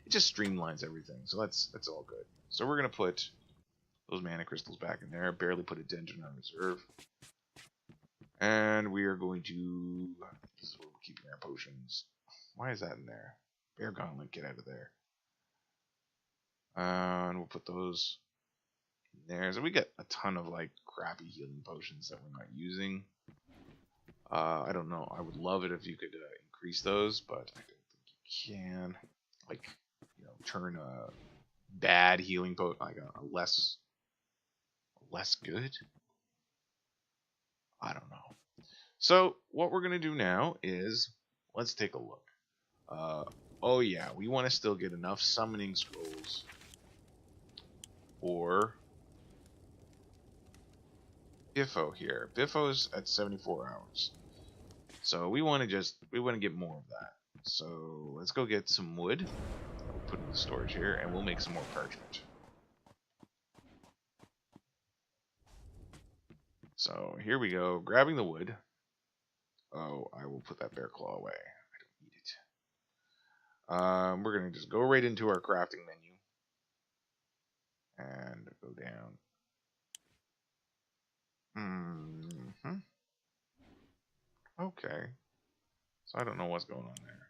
it just streamlines everything. So that's all good. So we're gonna put those mana crystals back in there. Barely put a dungeon on reserve, and we are going to. This is where we're keeping our potions. Why is that in there? Bear Gauntlet, get out of there. And we'll put those in there. So we get a ton of like crappy healing potions that we're not using. I don't know. I would love it if you could increase those, but I don't think you can. Like, you know, turn a bad healing potion like a less good. I don't know. So what we're gonna do now is let's take a look. Oh yeah, we want to still get enough summoning scrolls for Biffo here. Biffo's at 74 hours. So we want to get more of that. So let's go get some wood. We'll put in the storage here, and we'll make some more parchment. So here we go, grabbing the wood. Oh, I will put that bear claw away. I don't need it. We're gonna just go right into our crafting menu and go down. Okay. So I don't know what's going on there.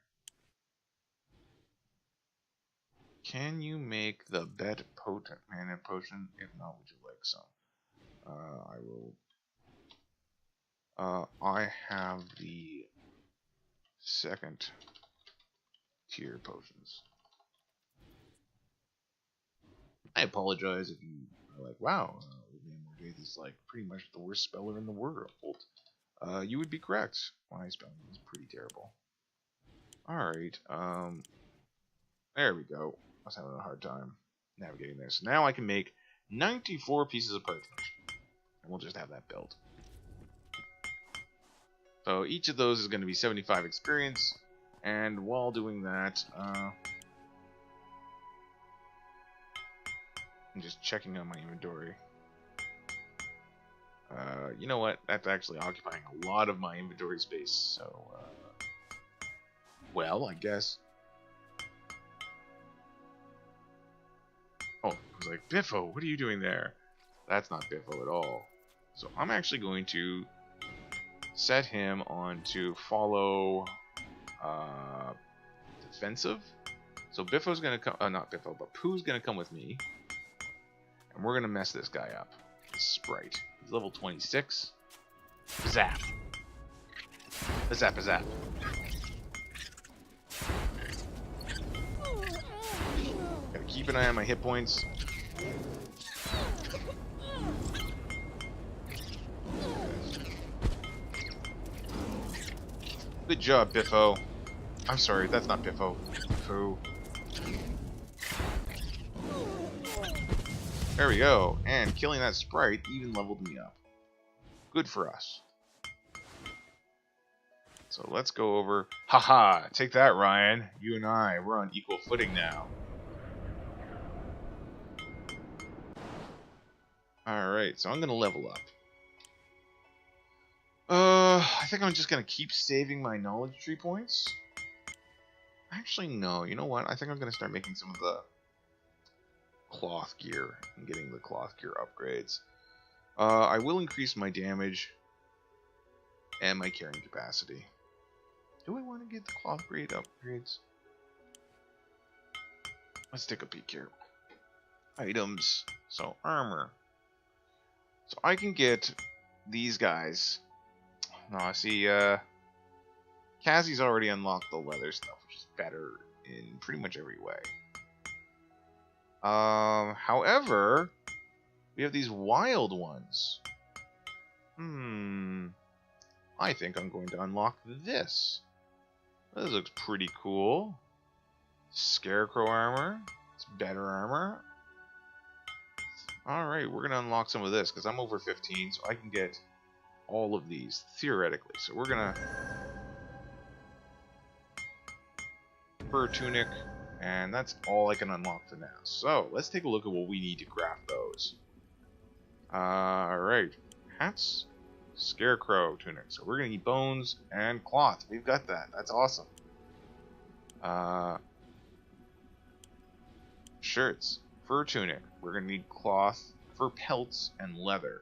Can you make the bet potent mana potion? If not, would you like some? I will. I have the second tier potions. I apologize if you are like, wow, Man Mordaith is like pretty much the worst speller in the world. You would be correct. My spelling is pretty terrible. Alright, there we go. I was having a hard time navigating this. Now I can make 94 pieces of parchment. And we'll just have that built. So each of those is going to be 75 experience. And while doing that, I'm just checking on my inventory. You know what? That's actually occupying a lot of my inventory space. So, well, I guess. Oh, I was like, Biffo, what are you doing there? That's not Biffo at all. So I'm actually going to set him on to follow defensive. So Biffo's gonna come, not Biffo, but Pooh's gonna come with me, and we're gonna mess this guy up. This sprite. He's level 26. Zap. A zap, a zap. Gotta keep an eye on my hit points. Good job, Biffo. I'm sorry, that's not Biffo. Biffo. There we go. And killing that sprite even leveled me up. Good for us. So let's go over. Haha! Take that, Ryan. You and I, we're on equal footing now. Alright, so I'm gonna level up. I think I'm just gonna keep saving my knowledge tree points. Actually, no. You know what? I think I'm gonna start making some of the cloth gear and getting the cloth gear upgrades. I will increase my damage and my carrying capacity. Do I want to get the cloth grade upgrades? Let's take a peek here. Items. So, armor. So I can get these guys. No, I see, Cassie's already unlocked the leather stuff, which is better in pretty much every way. However, we have these wild ones. I think I'm going to unlock this. This looks pretty cool. Scarecrow armor. It's better armor. Alright, we're going to unlock some of this because I'm over 15, so I can get all of these, theoretically. So we're going to... Fur tunic, and that's all I can unlock for now. So, let's take a look at what we need to craft those. Alright, hats, scarecrow tunic. So we're going to need bones and cloth. We've got that. That's awesome. Shirts, fur tunic. We're going to need cloth, fur pelts, and leather.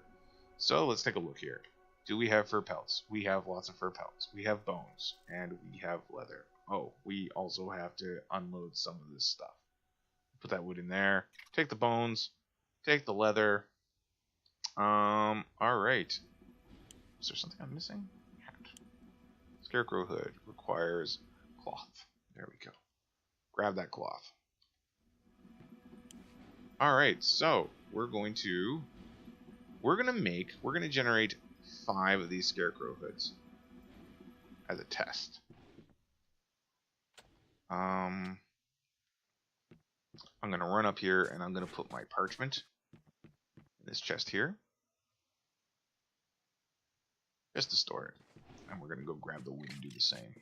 So let's take a look here. Do we have fur pelts? We have lots of fur pelts. We have bones, and we have leather. Oh, we also have to unload some of this stuff. Put that wood in there. Take the bones. Take the leather. Alright. Is there something I'm missing? Hat. Scarecrow hood requires cloth. There we go. Grab that cloth. Alright, so we're going to generate 5 of these scarecrow hoods as a test. I'm going to run up here and I'm going to put my parchment in this chest here. Just to store it. And we're going to go grab the wood and do the same.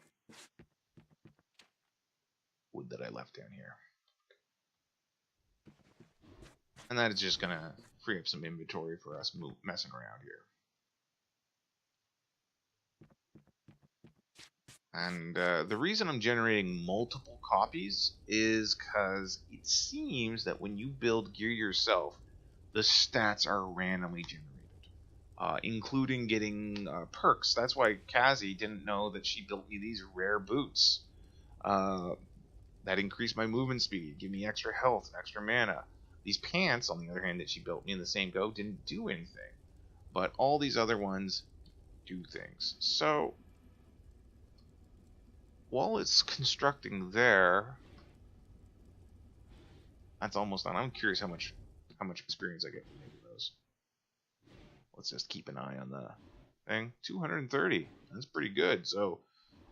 Wood that I left down here. And that is just going to free up some inventory for us messing around here. And the reason I'm generating multiple copies is because it seems that when you build gear yourself, the stats are randomly generated, including getting perks. That's why Kazi didn't know that she built me these rare boots. That increased my movement speed, give me extra health, extra mana. These pants, on the other hand, that she built me in the same go, didn't do anything. But all these other ones do things. So while it's constructing there, that's almost done. I'm curious how much experience I get from making those. Let's just keep an eye on the thing. 230. That's pretty good. So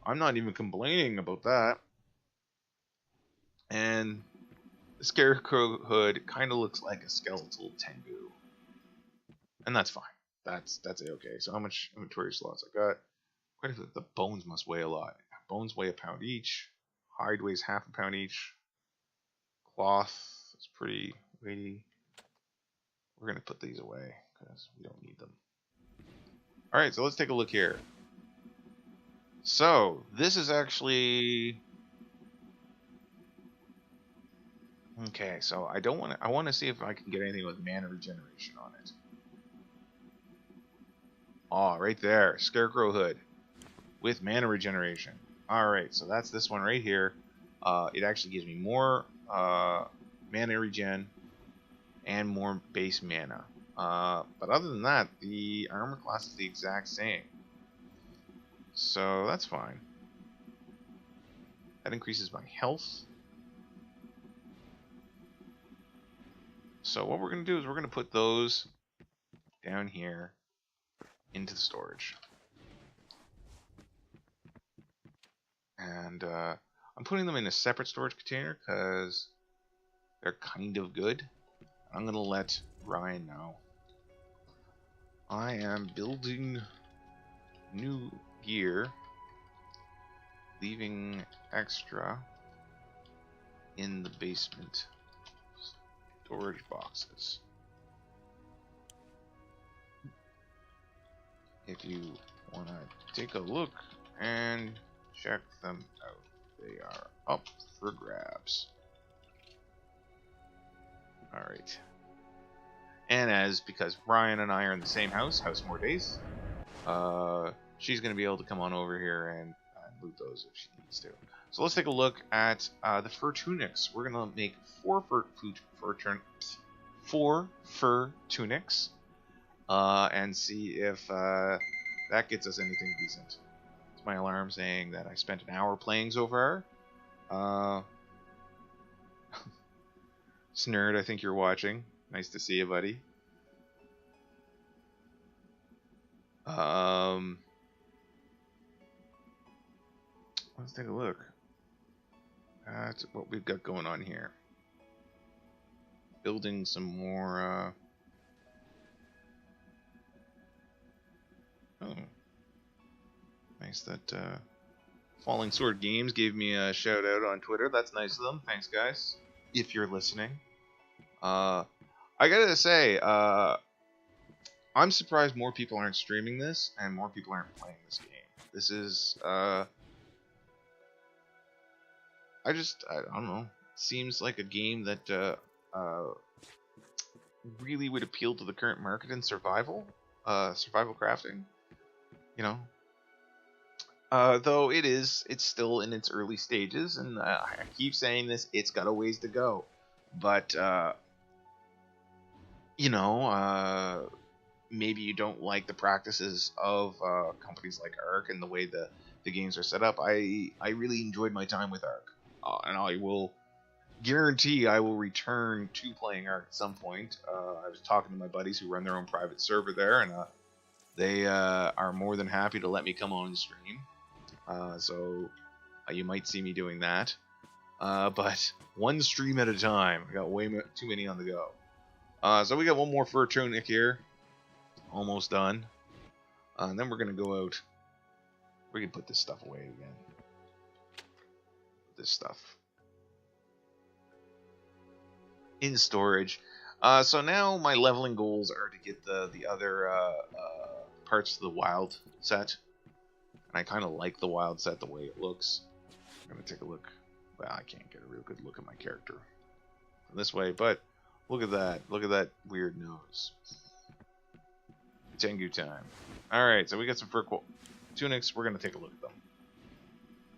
I'm not even complaining about that. And the scarecrow hood kind of looks like a skeletal Tengu, and that's fine. That's a-okay. So how much inventory slots I got? Quite a bit. The bones must weigh a lot. Bones weigh a pound each. Hide weighs half a pound each. Cloth is pretty weighty. We're going to put these away because we don't need them. Alright, so let's take a look here. So, this is actually... Okay, so I want to see if I can get anything with mana regeneration on it. Oh, right there. Scarecrow hood. With mana regeneration. Alright, so that's this one right here. It actually gives me more mana regen and more base mana. But other than that, the armor class is the exact same. So that's fine. That increases my health. So what we're going to do is we're going to put those down here into the storage. And I'm putting them in a separate storage container because they're kind of good. I'm going to let Ryan know. I am building new gear, leaving extra in the basement storage boxes. If you want to take a look and check them out, they are up for grabs. Alright. And because Ryan and I are in the same house more days, she's going to be able to come on over here and loot those if she needs to. So let's take a look at the fur tunics. We're going to make 4 fur tunics and see if that gets us anything decent. It's my alarm saying that I spent an hour playing so far. Snerd, I think you're watching. Nice to see you, buddy. Um, let's take a look. That's what we've got going on here. Building some more. Oh, nice that Falling Sword Games gave me a shout out on Twitter. That's nice of them. Thanks, guys. If you're listening, I gotta say, I'm surprised more people aren't streaming this and more people aren't playing this game. This is, I don't know. Seems like a game that really would appeal to the current market in survival crafting. You know, though it's still in its early stages, and I keep saying this, it's got a ways to go. But you know, maybe you don't like the practices of companies like Ark and the way the games are set up. I really enjoyed my time with Ark, and I will guarantee I will return to playing Ark at some point. I was talking to my buddies who run their own private server there, and they are more than happy to let me come on and stream. So you might see me doing that. But one stream at a time. I got way too many on the go. So we got one more fur tunic here. Almost done. And then we're going to go out. We can put this stuff away again. This stuff in storage. So now my leveling goals are to get the other parts of the wild set. And I kind of like the wild set the way it looks. I'm going to take a look. Well, I can't get a real good look at my character from this way, but look at that. Look at that weird nose. Tengu time. Alright, so we got some fur tunics. We're going to take a look at them.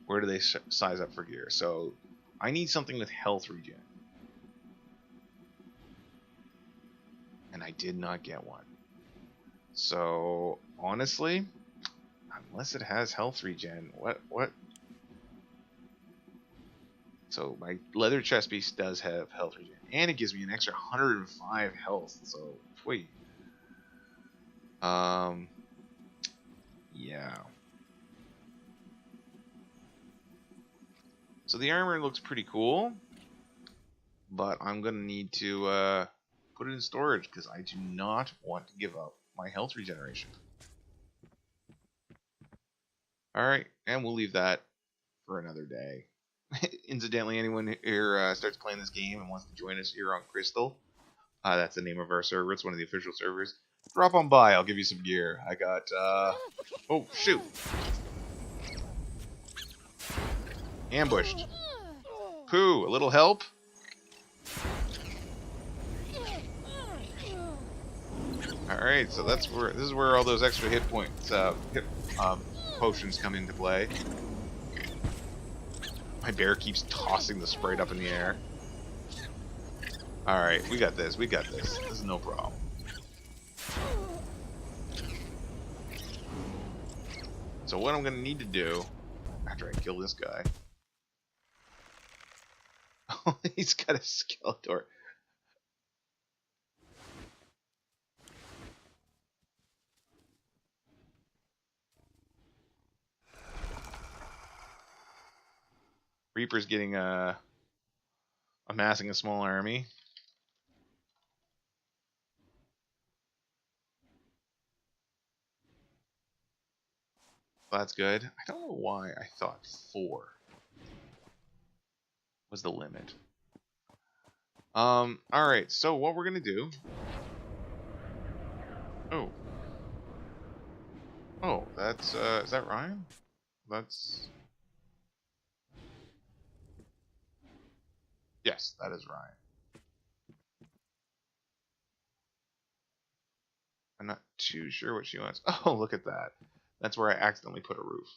Where do they size up for gear? So, I need something with health regen. And I did not get one. So, honestly, unless it has health regen, what? So, my leather chest piece does have health regen. And it gives me an extra 105 health. So, wait. Yeah. So the armor looks pretty cool, but I'm gonna need to put it in storage because I do not want to give up my health regeneration. Alright, and we'll leave that for another day. Incidentally, anyone here starts playing this game and wants to join us here on Crystal, that's the name of our server, it's one of the official servers, drop on by, I'll give you some gear. I got, oh, shoot! Ambushed. Pooh, a little help? Alright, so this is where all those extra hit points, potions come into play. My bear keeps tossing the Sprite up in the air. Alright, we got this, This is no problem. So what I'm gonna need to do, after I kill this guy... Oh, he's got a Skeletor. Reaper's getting amassing a small army. That's good. I don't know why I thought 4 was the limit. Alright, so what we're gonna do... Oh. Oh, that's, is that Ryan? That's... Yes, that is Ryan. I'm not too sure what she wants. Oh, look at that. That's where I accidentally put a roof.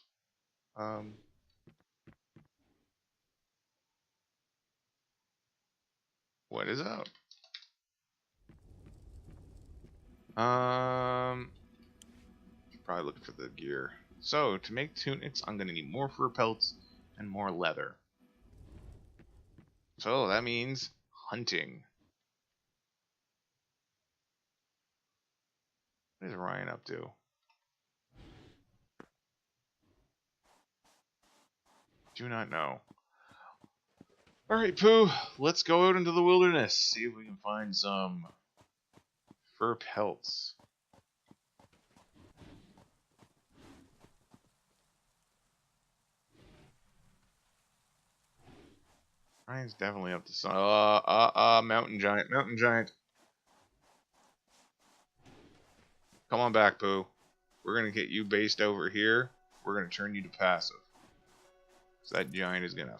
What is up? Probably looking for the gear. So, to make tunics, I'm going to need more fur pelts and more leather. So, that means hunting. What is Ryan up to? Do not know. Alright, Pooh, let's go out into the wilderness. See if we can find some fur pelts. Ryan's definitely up to some. Mountain giant, mountain giant. Come on back, Pooh. We're gonna get you based over here. We're gonna turn you to passive. So that giant is gonna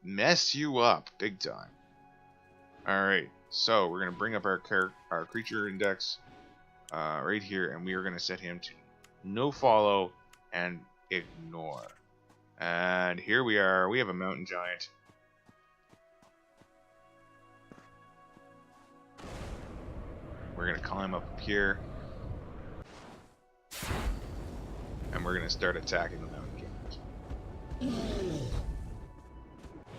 mess you up big time. Alright, so we're going to bring up our creature index right here, and we are going to set him to no follow and ignore. And here we are. We have a mountain giant. We're going to climb up here. And we're going to start attacking the mountain giant.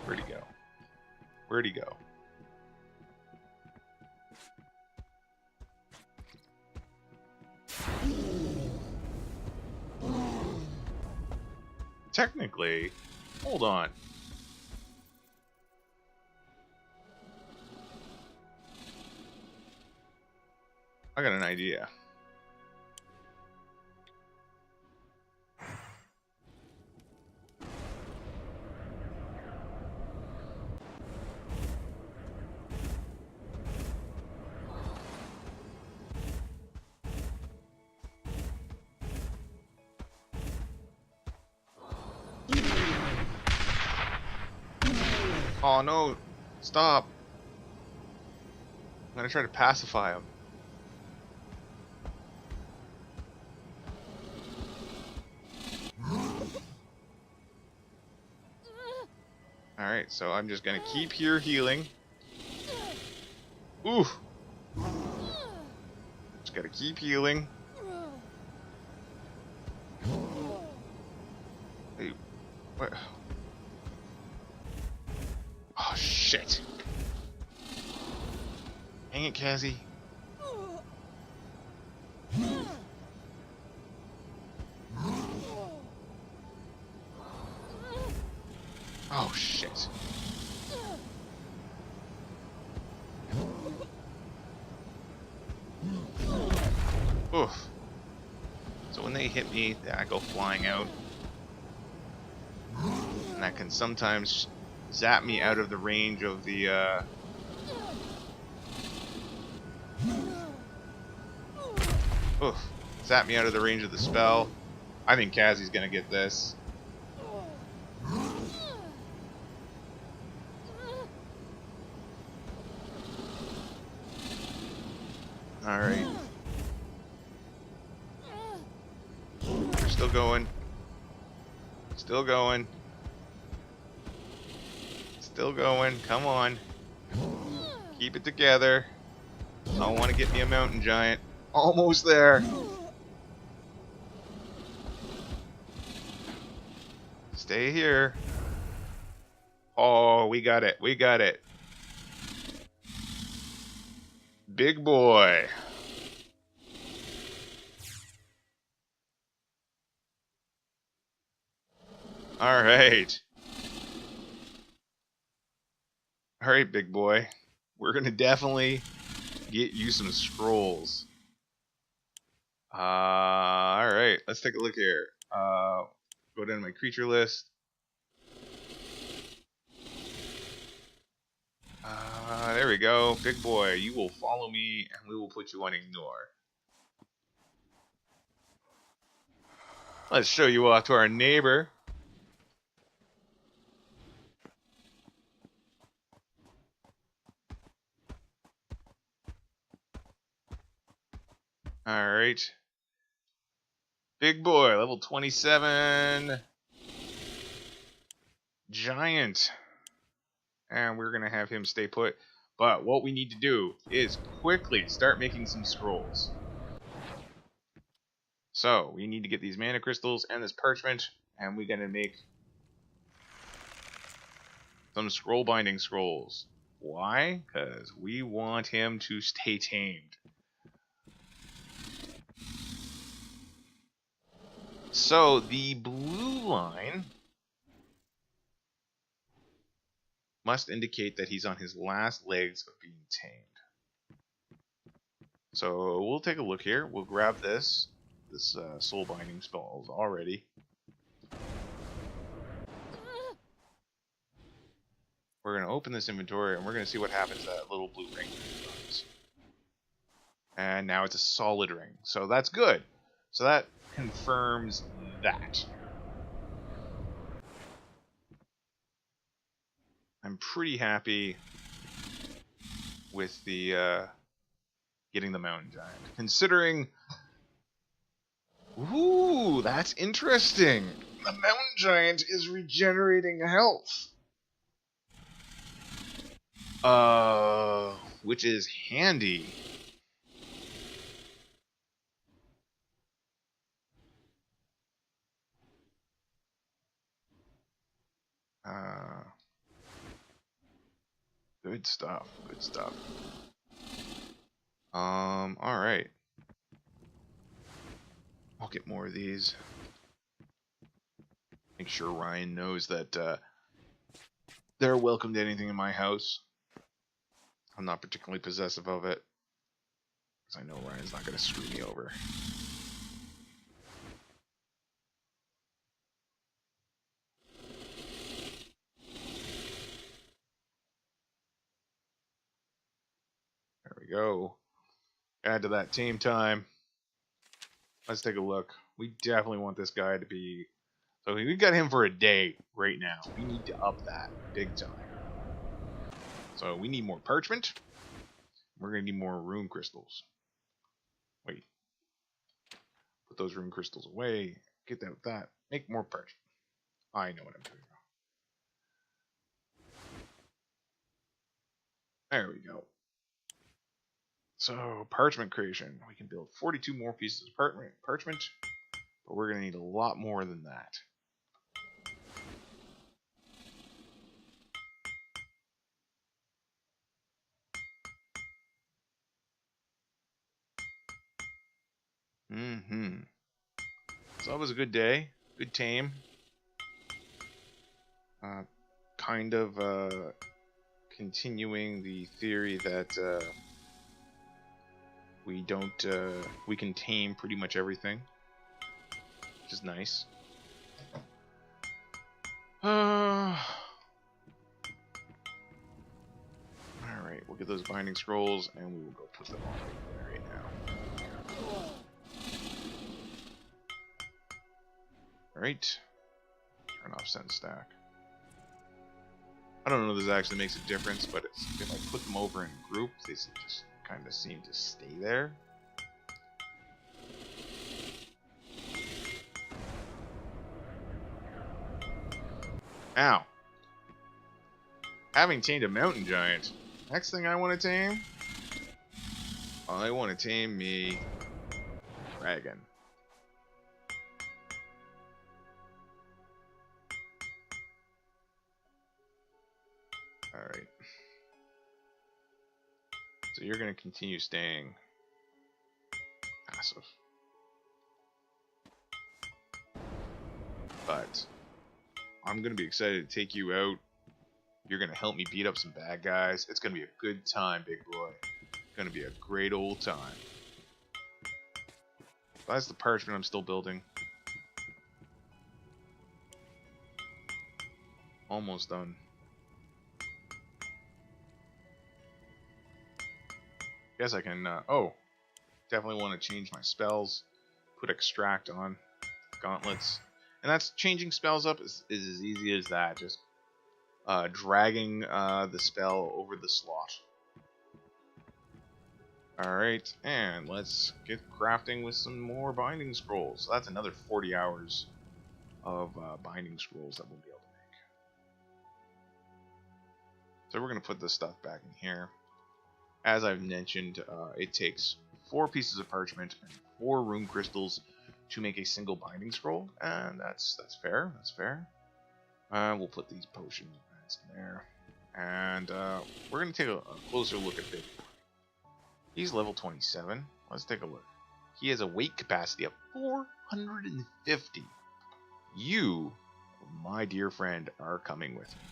Where'd he go? Where'd he go? Technically, hold on. I got an idea. Oh no, stop. I'm gonna try to pacify him. Alright, so I'm just gonna keep here healing. Ooh! Just gotta keep healing. Hey, what? Oh shit! Hang it, Cassie. Oh shit. Oof. So when they hit me, I go flying out. And that can sometimes zap me out of the range of the oof. Zap me out of the range of the spell. I think Cassie's gonna get this. Alright. We're still going. Still going. Still going. Come on. Keep it together. I want to get me a mountain giant. Almost there. Stay here. Oh, we got it. We got it. Big boy. All right. All right, big boy. We're going to definitely get you some scrolls. All right. Let's take a look here. Go down to my creature list. There we go. Big boy, you will follow me and we will put you on ignore. Let's show you off to our neighbor. Alright. Big boy, level 27. Giant. And we're going to have him stay put. But what we need to do is quickly start making some scrolls. So, we need to get these mana crystals and this parchment, and we're going to make some scroll binding scrolls. Why? Because we want him to stay tamed. So, the blue line must indicate that he's on his last legs of being tamed. So we'll take a look here. We'll grab this soul binding spells already. We're going to open this inventory and we're going to see what happens to that little blue ring. And now it's a solid ring. So that's good. So that confirms that. I'm pretty happy with the getting the mountain giant. Considering... Ooh, that's interesting. The mountain giant is regenerating health. Which is handy. Good stuff. Good stuff. Alright. I'll get more of these. Make sure Ryan knows that they're welcome to anything in my house. I'm not particularly possessive of it, because I know Ryan's not going to screw me over. There we go. Add to that team time. Let's take a look. We definitely want this guy to be... So we got him for a day right now. We need to up that big time. So we need more parchment. We're going to need more rune crystals. Wait. Put those rune crystals away. Get that with that. Make more parchment. I know what I'm doing now. There we go. So, parchment creation. We can build 42 more pieces of parchment, but we're going to need a lot more than that. So that was a good day. Good tame. Kind of continuing the theory that we can tame pretty much everything, which is nice. Alright, we'll get those binding scrolls and we will go put them on right now. Alright. Turn off send stack. I don't know if this actually makes a difference, but if I put them over in groups, they just kind of seem to stay there. Ow. Having tamed a mountain giant, next thing I want to tame? I want to tame me dragon. Alright. So you're going to continue staying passive. But I'm going to be excited to take you out. You're going to help me beat up some bad guys. It's going to be a good time, big boy. It's going to be a great old time. That's the parchment I'm still building. Almost done. Guess I can, definitely want to change my spells. Put extract on gauntlets. And that's changing spells up is as easy as that. Just dragging the spell over the slot. Alright, and let's get crafting with some more binding scrolls. So that's another 40 hours of binding scrolls that we'll be able to make. So we're going to put this stuff back in here. As I've mentioned, it takes 4 pieces of parchment and 4 rune crystals to make a single binding scroll, and that's fair. That's fair. We'll put these potion plants in there, and we're going to take a closer look at Big Boy. He's level 27. Let's take a look. He has a weight capacity of 450. You, my dear friend, are coming with me.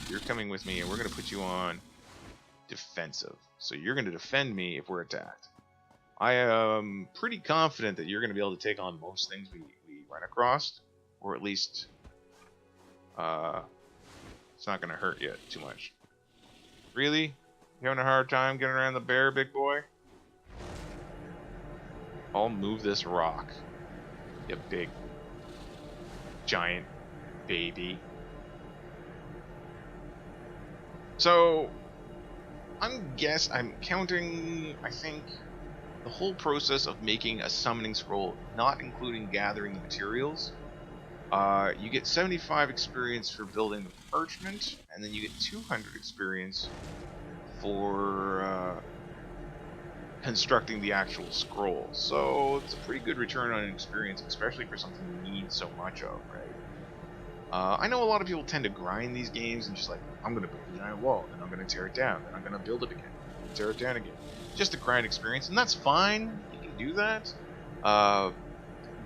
You're coming with me, and we're going to put you on defensive. So you're going to defend me if we're attacked. I am pretty confident that you're going to be able to take on most things we run across. Or at least, it's not going to hurt you too much. Really? You having a hard time getting around the bear, big boy? I'll move this rock. You big, giant baby. So, I'm counting, I think, the whole process of making a summoning scroll, not including gathering the materials. You get 75 experience for building the parchment, and then you get 200 experience for constructing the actual scroll. So it's a pretty good return on experience, especially for something you need so much of, right? I know a lot of people tend to grind these games and just like, I'm going to build a giant wall, then I'm going to tear it down, then I'm going to build it again, tear it down again. Just a grind experience, and that's fine. You can do that.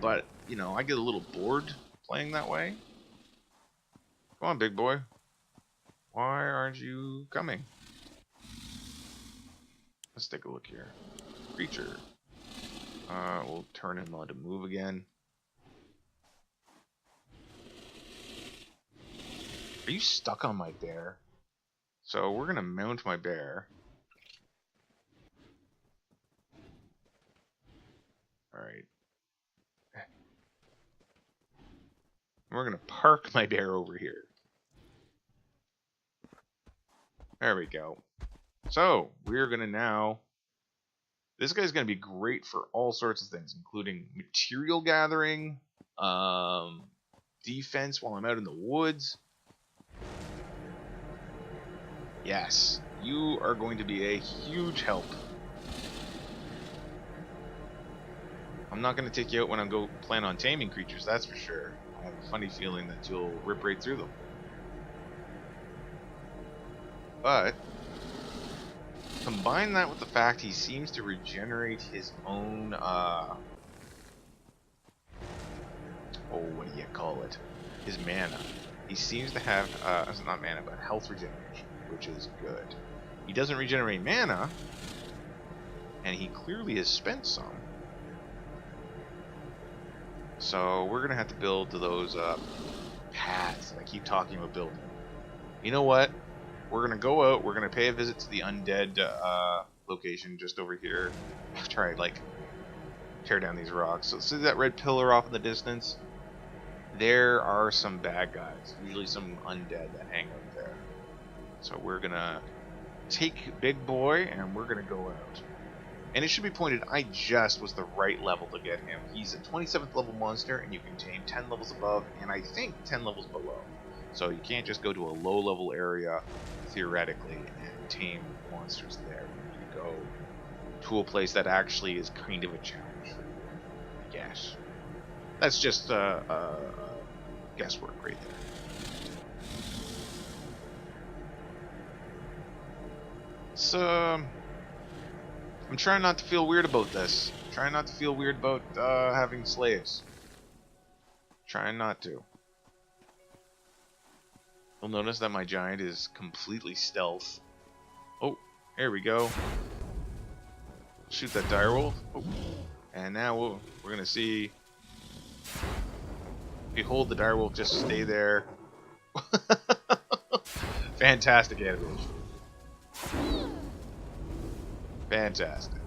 But, you know, I get a little bored playing that way. Come on, big boy. Why aren't you coming? Let's take a look here. Creature. We'll turn him on to move again. Are you stuck on my bear? So we're gonna mount my bear. Alright. We're gonna park my bear over here. There we go. So, we're gonna now... This guy's gonna be great for all sorts of things, including material gathering, defense while I'm out in the woods. Yes, you are going to be a huge help. I'm not going to take you out when I plan on taming creatures, that's for sure. I have a funny feeling that you'll rip right through them. But combine that with the fact he seems to regenerate his own, what do you call it? His mana. He seems to have, not mana, but health regeneration, which is good. He doesn't regenerate mana, and he clearly has spent some. So we're going to have to build those paths that I keep talking about building. You know what? We're going to go out, we're going to pay a visit to the undead location just over here. Try, like, tear down these rocks. So see that red pillar off in the distance? There are some bad guys, usually some undead that hang out there. So we're going to take Big Boy and we're going to go out. And it should be pointed, I just was the right level to get him. He's a 27th level monster, and you can tame 10 levels above, and I think 10 levels below. So you can't just go to a low level area, theoretically, and tame monsters there. You need to go to a place that actually is kind of a challenge for you, I guess. That's just guesswork right there. So... I'm trying not to feel weird about this. I'm trying not to feel weird about having slaves. Trying not to. You'll notice that my giant is completely stealth. Oh, there we go. Shoot that direwolf. Oh. And now we're gonna see. Behold the direwolf just stay there. Fantastic animation. Fantastic.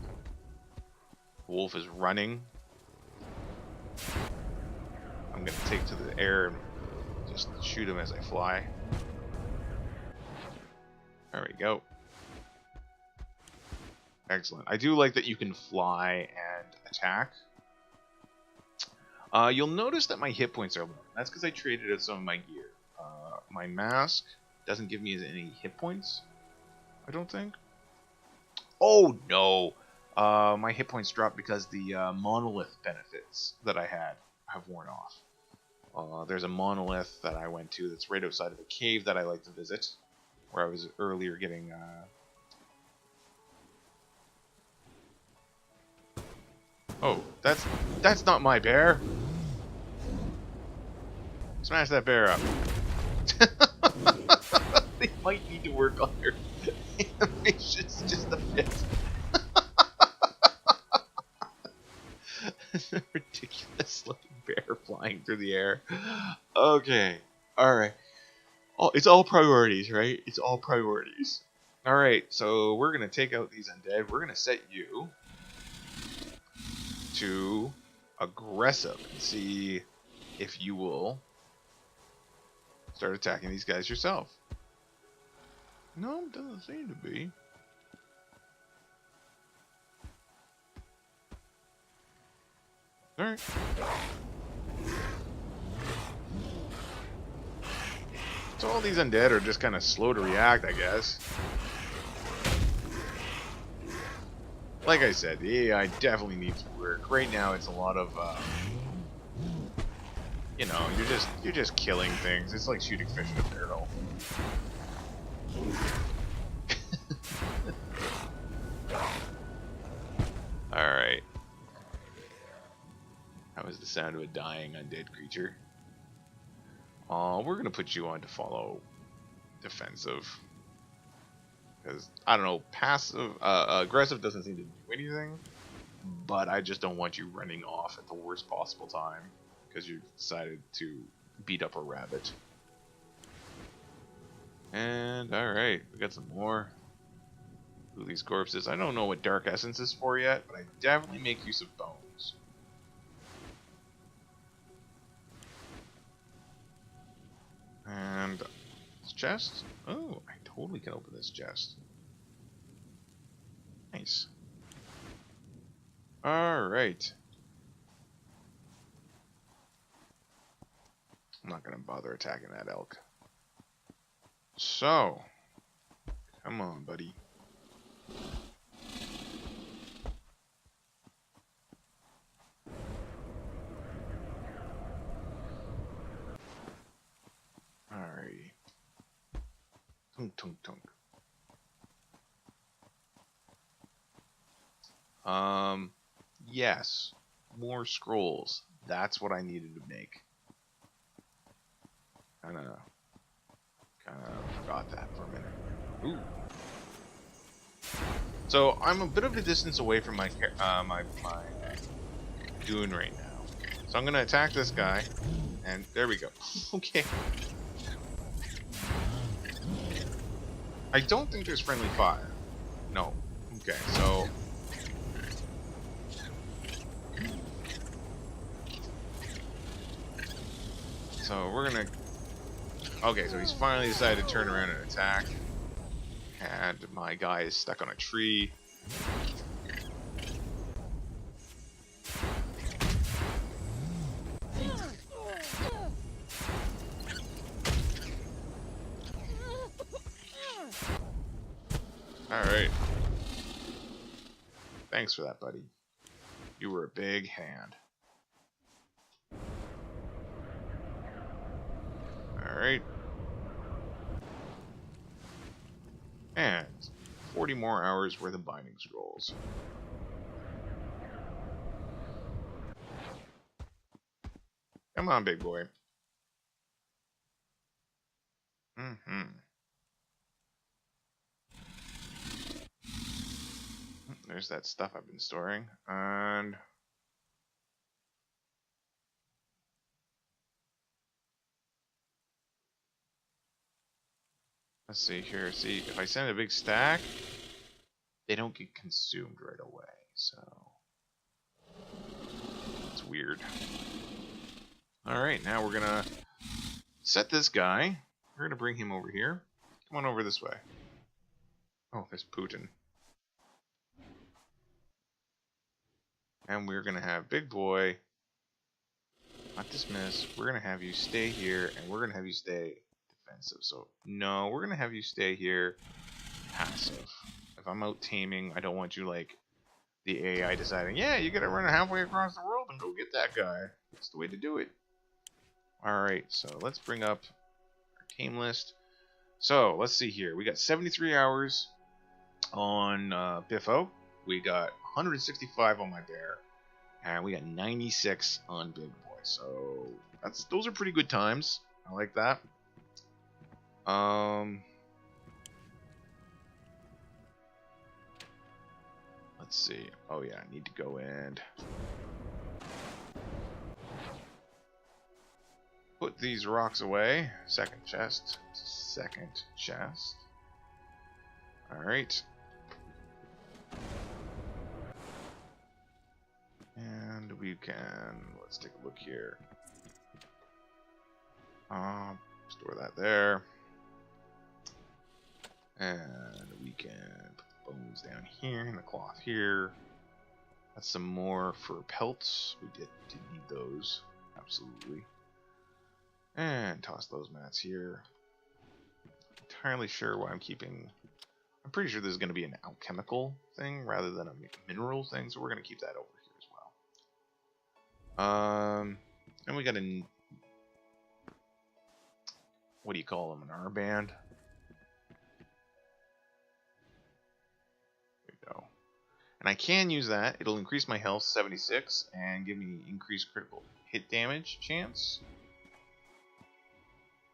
The wolf is running. I'm gonna take to the air and just shoot him as I fly. There we go. Excellent. I do like that you can fly and attack. You'll notice that my hit points are low. That's because I traded out some of my gear. My mask doesn't give me any hit points, I don't think. Oh no! My hit points dropped because the monolith benefits that I had have worn off. There's a monolith that I went to that's right outside of a cave that I like to visit, where I was earlier getting... Oh, that's not my bear! Smash that bear up. They might need to work on their animations just a bit. A ridiculous looking bear flying through the air. Okay. Alright. It's all priorities, right? It's all priorities. Alright, so we're going to take out these undead. We're going to set you to aggressive and see if you will start attacking these guys yourself. No, it doesn't seem to be. Alright. So all these undead are just kind of slow to react, I guess. Like I said, the AI definitely needs work. Right now it's a lot of you know, you're just killing things. It's like shooting fish in a barrel. Alright. That was the sound of a dying undead creature. We're gonna put you on to follow defensive. Because, I don't know, passive, aggressive doesn't seem to do anything. But I just don't want you running off at the worst possible time. Because you decided to beat up a rabbit. And, alright, we got some more. Ooh, these corpses. I don't know what Dark Essence is for yet, but I definitely make use of bones. And this chest? Oh, I totally can open this chest. Nice. Alright. I'm not going to bother attacking that elk. So, come on, buddy. Alrighty. Tunk, tunk, tunk. Yes. More scrolls. That's what I needed to make. Kinda forgot that for a minute. Ooh. So I'm a bit of a distance away from my my Dune right now. So I'm gonna attack this guy, and there we go. Okay. I don't think there's friendly fire. No. Okay, so we're gonna. Okay, so he's finally decided to turn around and attack. And my guy is stuck on a tree. Alright. Thanks for that, buddy. You were a big hand. Alright. And 40 more hours worth of binding scrolls. Come on, big boy. There's that stuff I've been storing. And let's see here. See, if I send a big stack, they don't get consumed right away. So it's weird. Alright, now we're gonna set this guy. We're gonna bring him over here. Come on over this way. Oh, there's Putin. And we're gonna have big boy not dismiss. We're gonna have you stay here, and we're gonna have you stay defensive. So no, we're gonna have you stay here passive. If I'm out taming, I don't want you like the AI deciding, yeah, you gotta run halfway across the world and go get that guy. That's the way to do it. Alright, so let's bring up our tame list. So let's see here. We got 73 hours on Biffo. We got 165 on my bear. And we got 96 on Big Boy. So those are pretty good times. I like that. Let's see. Oh yeah, I need to go and put these rocks away. Second chest. Second chest. Alright. And we can, let's take a look here. Store that there. And we can put the bones down here and the cloth here. That's some more for pelts. We did need those. Absolutely. And toss those mats here. Entirely sure why I'm keeping... I'm pretty sure this is going to be an alchemical thing rather than a mineral thing, so we're going to keep that over here as well. And we got a... What do you call them? An R-band? There we go. And I can use that. It'll increase my health 76 and give me increased critical hit damage chance.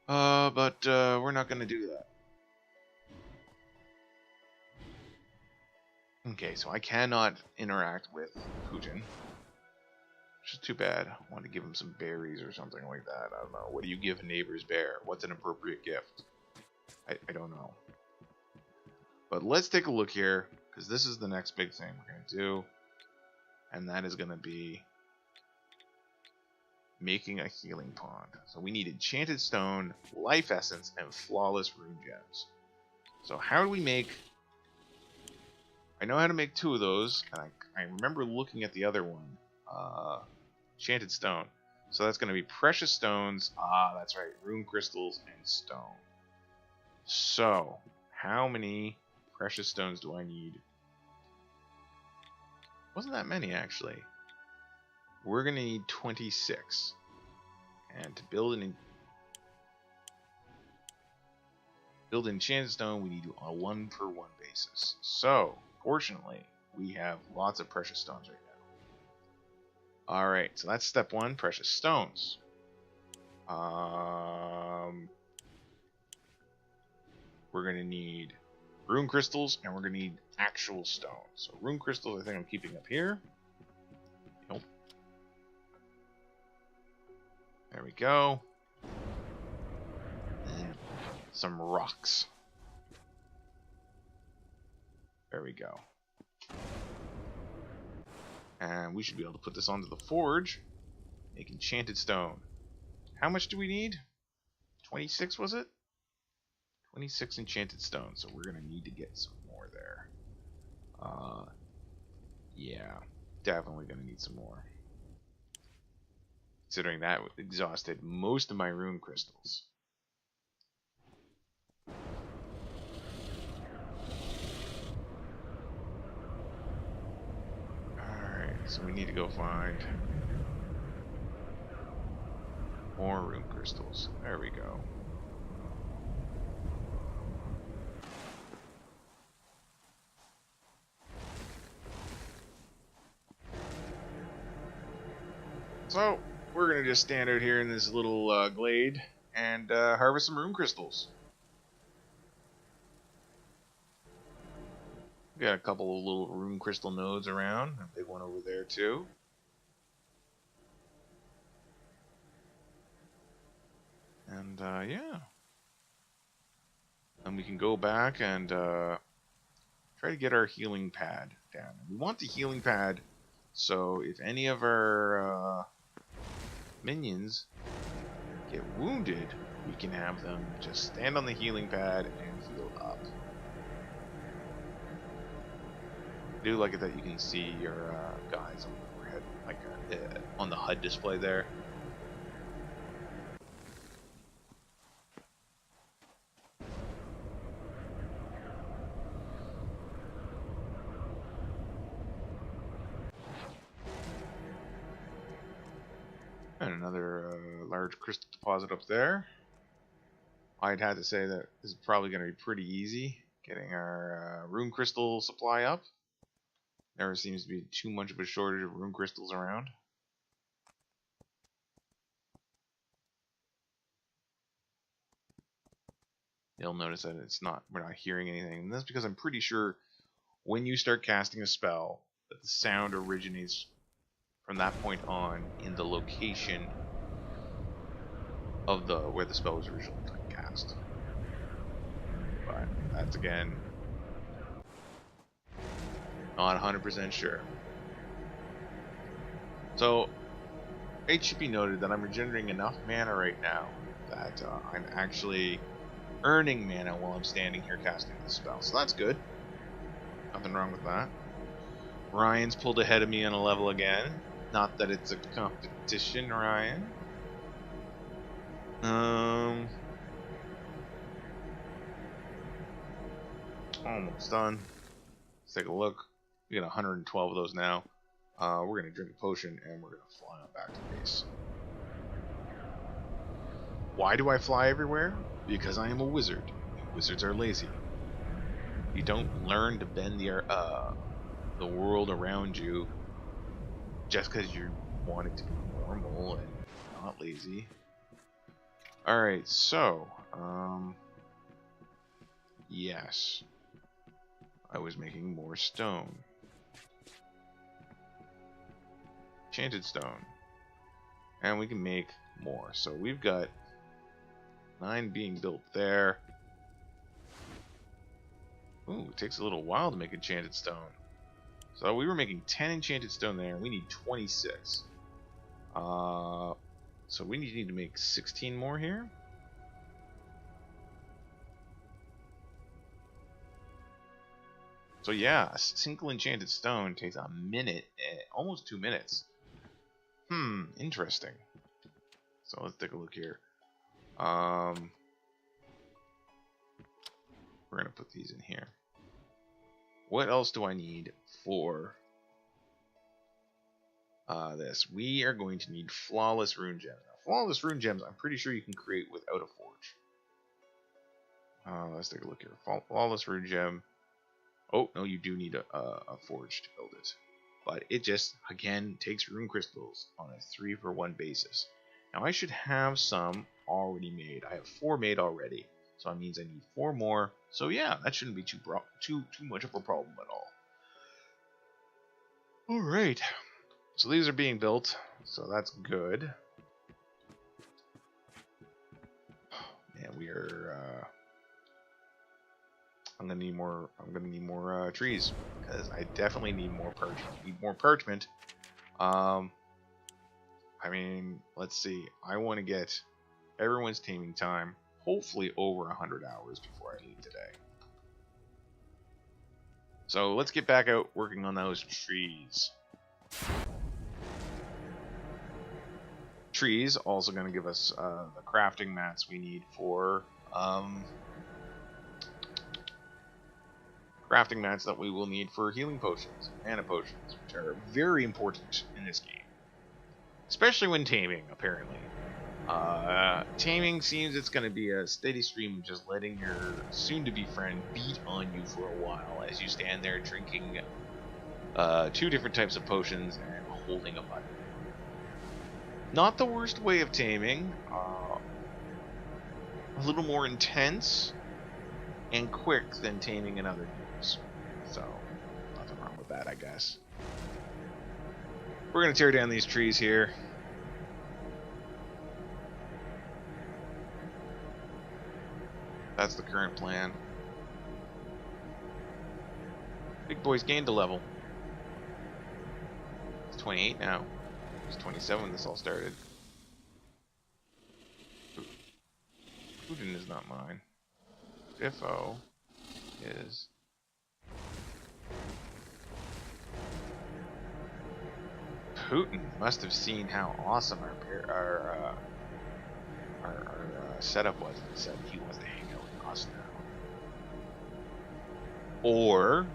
But we're not going to do that. Okay, so I cannot interact with Putin. Which is too bad. I want to give him some berries or something like that. I don't know. What do you give a neighbor's bear? What's an appropriate gift? I don't know. But let's take a look here, because this is the next big thing we're going to do. And that is going to be making a healing pond. So we need enchanted stone, life essence, and flawless rune gems. So how do we make... I know how to make 2 of those, and I remember looking at the other one. Enchanted stone. So that's going to be precious stones. Ah, that's right. Rune crystals and stone. So, how many precious stones do I need? Wasn't that many, actually. We're going to need 26. And to build enchanted stone, we need a 1-for-1 basis. So, fortunately, we have lots of precious stones right now. Alright, so that's step 1, precious stones. We're going to need rune crystals, and we're going to need actual stone. So rune crystals I think I'm keeping up here. Nope. There we go. And some rocks. There we go. And we should be able to put this onto the forge. Make enchanted stone. How much do we need? 26 was it? 26 enchanted stone. So we're going to need to get some more there. Yeah. Definitely going to need some more. Considering that exhausted most of my rune crystals. So we need to go find more rune crystals. There we go. So we're gonna just stand out here in this little glade and harvest some rune crystals. We got a couple of little rune crystal nodes around. A big one over there too. And yeah. And we can go back and try to get our healing pad down. We want the healing pad so if any of our minions get wounded, we can have them just stand on the healing pad and heal up. I do like it that you can see your guys on the overhead, like on the HUD display there. And another large crystal deposit up there. I'd have to say that this is probably going to be pretty easy getting our rune crystal supply up. Never seems to be too much of a shortage of rune crystals around. You'll notice that we're not hearing anything. And that's because I'm pretty sure when you start casting a spell, that the sound originates from that point on in the location of the where the spell was originally cast. But that's again not 100% sure. So it should be noted that I'm regenerating enough mana right now that I'm actually earning mana while I'm standing here casting the spell. So that's good. Nothing wrong with that. Ryan's pulled ahead of me on a level again. Not that it's a competition, Ryan. Almost done. Let's take a look. We got 112 of those now. We're gonna drink a potion and we're gonna fly on back to base. Why do I fly everywhere? Because I am a wizard. Wizards are lazy. You don't learn to bend the world around you just because you want it to be normal and not lazy. Alright, so, yes. I was making more stone. Enchanted stone. And we can make more. So we've got 9 being built there. Ooh, it takes a little while to make enchanted stone. So we were making 10 enchanted stone there. We need 26. So we need to make 16 more here. So yeah, a single enchanted stone takes a minute, almost 2 minutes. Interesting. So let's take a look here. We're gonna put these in here. What else do I need for this? We are going to need flawless rune gems. Now, flawless rune gems, I'm pretty sure you can create without a forge. Let's take a look here. Flawless rune gem. Oh no, you do need a forge to build it, but it just again takes rune crystals on a 3-for-1 basis. Now I should have some already made. I have 4 made already, so that means I need 4 more. So yeah, that shouldn't be too much of a problem at all. All right, so these are being built, so that's good. Man, we are. I'm gonna need more. I'm gonna need more trees because I definitely need more parchment. Need more parchment. I mean, let's see. I want to get everyone's taming time hopefully over 100 hours before I leave today. So let's get back out working on those trees. Trees also going to give us the crafting mats we need for crafting mats that we will need for healing potions, mana potions, which are very important in this game, especially when taming. Apparently, taming seems it's going to be a steady stream of just letting your soon-to-be friend beat on you for a while as you stand there drinking 2 different types of potions and holding a button. Not the worst way of taming. A little more intense and quick than taming in other games. So, nothing wrong with that, I guess. We're going to tear down these trees here. That's the current plan. Big boy's gained a level. It's 28 now. It was 27 when this all started. Putin is not mine. Biffo is. Putin must have seen how awesome our setup was and said he wants to hang out with us now. Or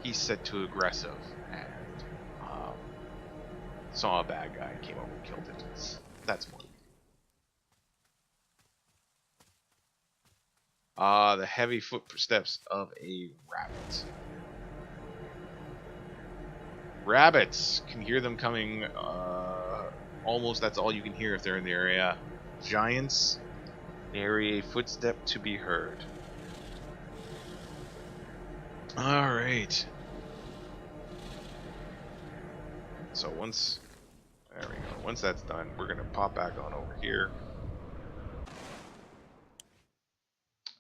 he's set too aggressive and saw a bad guy and came over and killed it. That's more. The heavy footsteps of a rabbit. Rabbits! Can hear them coming. Almost that's all you can hear if they're in the area. Giants, nary a footstep to be heard. Alright. So once, there we go. Once that's done, we're gonna pop back on over here,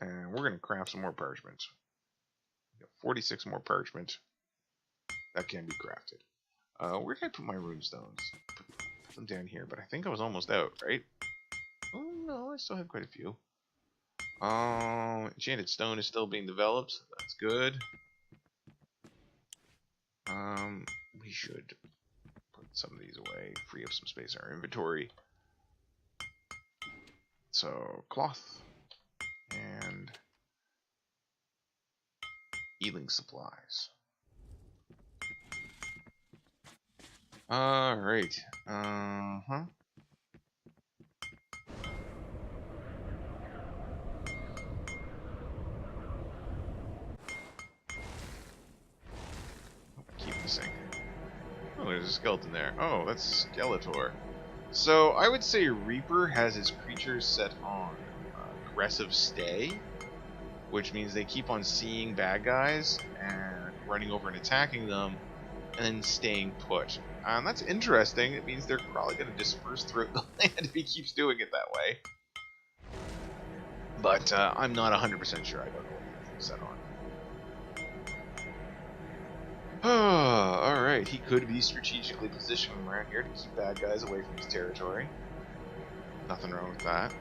and we're gonna craft some more parchment. We got 46 more parchment that can be crafted. Where did I put my runestones? Put them down here, but I think I was almost out, right? Oh no, I still have quite a few. Enchanted stone is still being developed. That's good. We should put some of these away, free up some space in our inventory. So, cloth and healing supplies. Alright. Keep missing. Oh, there's a skeleton there. Oh, that's Skeletor. So, I would say Reaper has his creatures set on aggressive stay, which means they keep on seeing bad guys and running over and attacking them, and then staying put. That's interesting. It means they're probably going to disperse throughout the land if he keeps doing it that way. But I'm not 100% sure. I don't know what he's set on. Alright, he could be strategically positioning around here to keep bad guys away from his territory. Nothing wrong with that.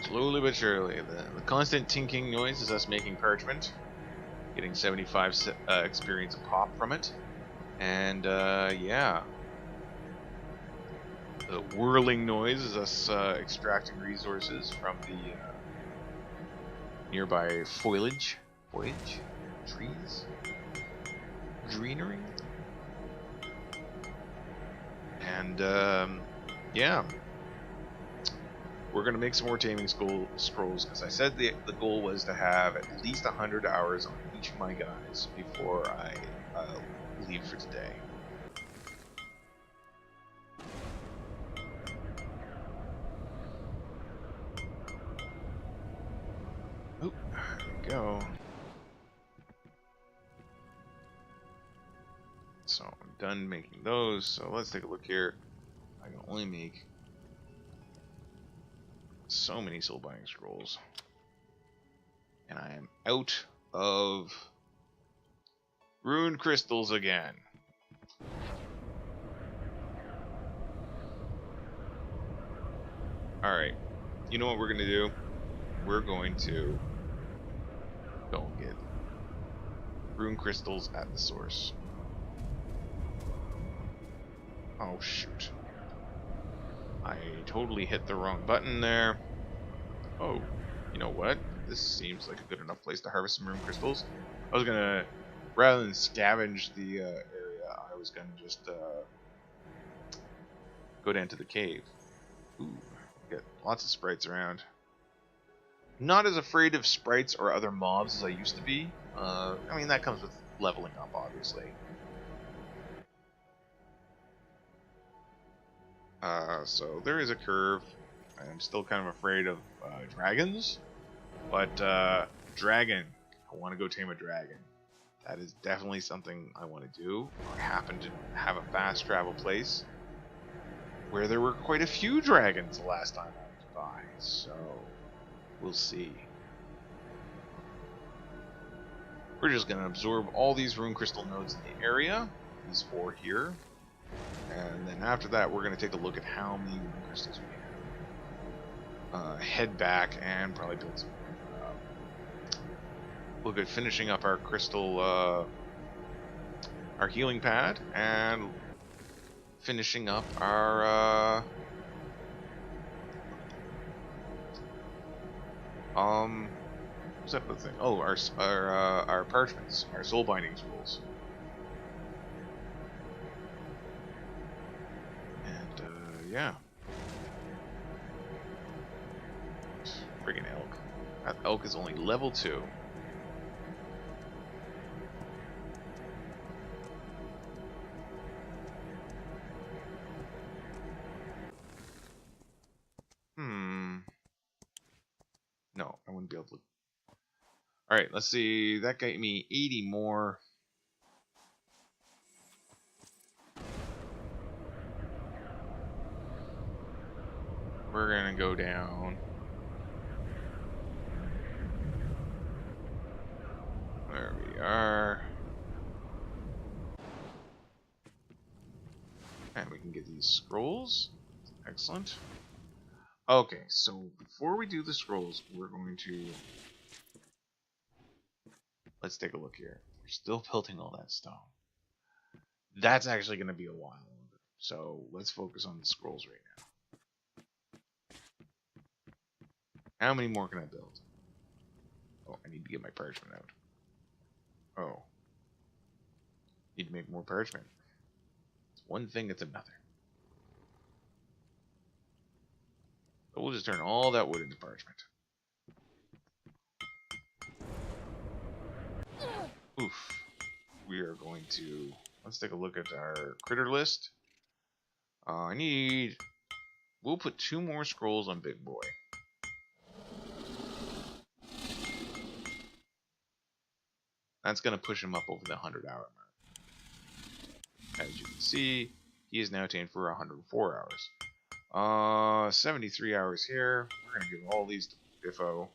Slowly but surely, the constant tinking noise is us making parchment, getting 75 experience a pop from it, and yeah, the whirling noise is us extracting resources from the nearby foliage, trees, greenery, and yeah. We're going to make some more taming scrolls, because I said the goal was to have at least 100 hours on each of my guys before I leave for today. Oh, there we go. So I'm done making those, so let's take a look here. I can only make so many soul binding scrolls, and I am out of rune crystals again. Alright, you know what we're gonna do? We're going to go and get rune crystals at the source. Oh shoot, I totally hit the wrong button there. Oh, you know what? This seems like a good enough place to harvest some rune crystals. I was gonna, rather than scavenge the area, I was gonna just go down to the cave. Ooh, got lots of sprites around. Not as afraid of sprites or other mobs as I used to be. I mean, that comes with leveling up, obviously. So there is a curve. I'm still kind of afraid of dragons, but dragon, I want to go tame a dragon. That is definitely something I want to do. I happen to have a fast travel place where there were quite a few dragons the last time I was by, so we'll see. We're just going to absorb all these rune crystal nodes in the area, these 4 here, and then after that we're going to take a look at how many rune crystals we have. Head back and probably build some. Look at finishing up our crystal, our healing pad, and finishing up our what's that other thing? Oh, our parchments, our soul binding scrolls. And yeah. Friggin' elk. That elk is only level 2. No, I wouldn't be able to. Alright, let's see. That gave me 80 more. We're gonna go down. There we are. And we can get these scrolls. Excellent. Okay, so before we do the scrolls, we're going to... Let's take a look here. We're still building all that stone. That's actually going to be a while longer. So let's focus on the scrolls right now. How many more can I build? Oh, I need to get my parchment out. Oh. Need to make more parchment. It's one thing, it's another. So we'll just turn all that wood into parchment. Oof. We are going to... Let's take a look at our critter list. I need... We'll put 2 more scrolls on Big Boy. That's going to push him up over the 100-hour mark. As you can see, he is now attained for 104 hours. 73 hours here. We're going to give all these to Biffo.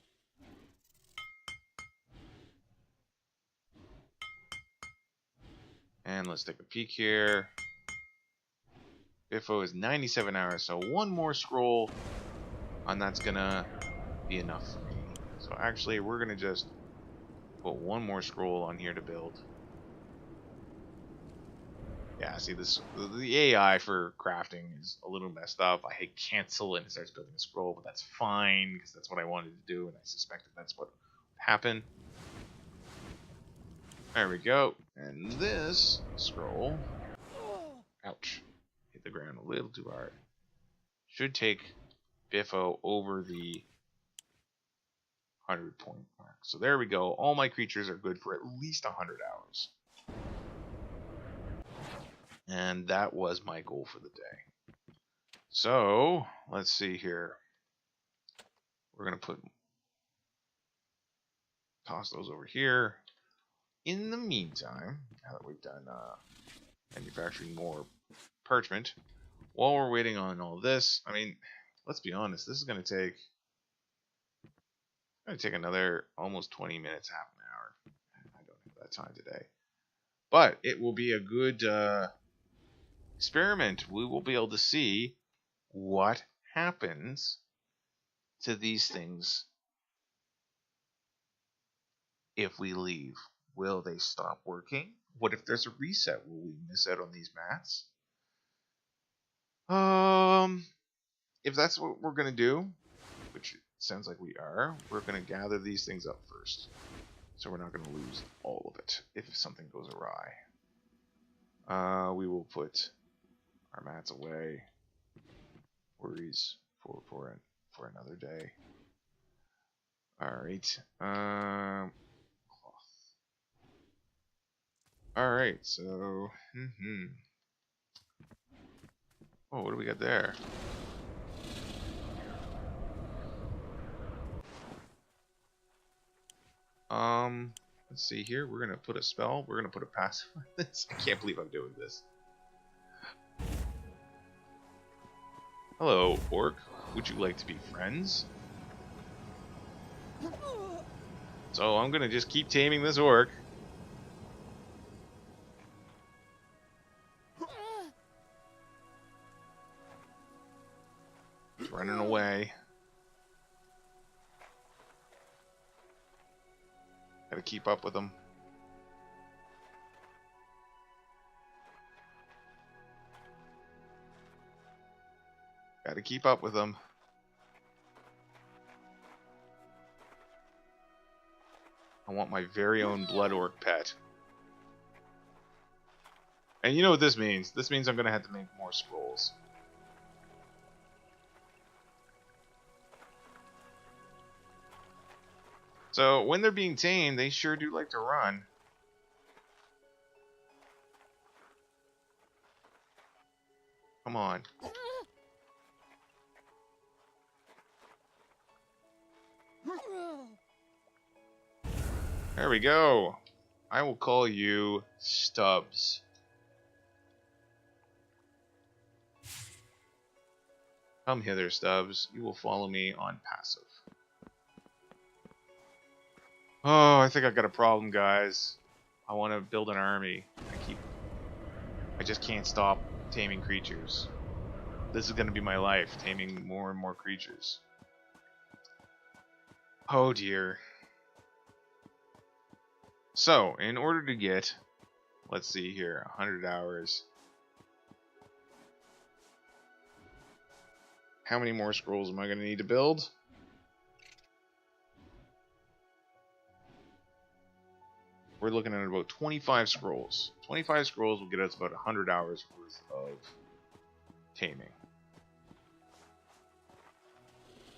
And let's take a peek here. Biffo is 97 hours, so 1 more scroll, and that's going to be enough for me. So actually, we're going to just put 1 more scroll on here to build. Yeah, see, the AI for crafting is a little messed up. I hit cancel and it starts building a scroll, but that's fine because that's what I wanted to do, and I suspected that's what would happen. There we go. And this scroll, ouch, hit the ground a little too hard, should take Biffo over the 100-point mark. So there we go. All my creatures are good for at least 100 hours. And that was my goal for the day. So, let's see here. We're going to toss those over here. In the meantime, now that we've done manufacturing more parchment, while we're waiting on all this, I mean, let's be honest, this is going to take another almost 20 minutes, half an hour. I don't have that time today. But it will be a good experiment. We will be able to see what happens to these things if we leave. Will they stop working? What if there's a reset? Will we miss out on these mats? If that's what we're going to do, which it sounds like we are, we're going to gather these things up first. So we're not going to lose all of it if something goes awry. We will put our mats away. Worries for another day. Alright. Cloth. Alright, so... Oh, what do we got there? Let's see here. We're gonna put a spell. We're gonna put a passive on this. I can't believe I'm doing this. Hello, orc. Would you like to be friends? So I'm gonna just keep taming this orc. He's running away. Gotta keep up with him. Gotta keep up with him. I want my very own blood orc pet. And you know what this means? This means I'm gonna have to make more scrolls. So when they're being tamed, they sure do like to run. Come on. There we go. I will call you Stubbs. Come hither, Stubbs. You will follow me on passive. Oh, I think I've got a problem, guys. I want to build an army. I just can't stop taming creatures. This is going to be my life, taming more and more creatures. Oh dear. So, in order to get, let's see here, 100 hours. How many more scrolls am I going to need to build? We're looking at about 25 scrolls. 25 scrolls will get us about 100 hours worth of taming.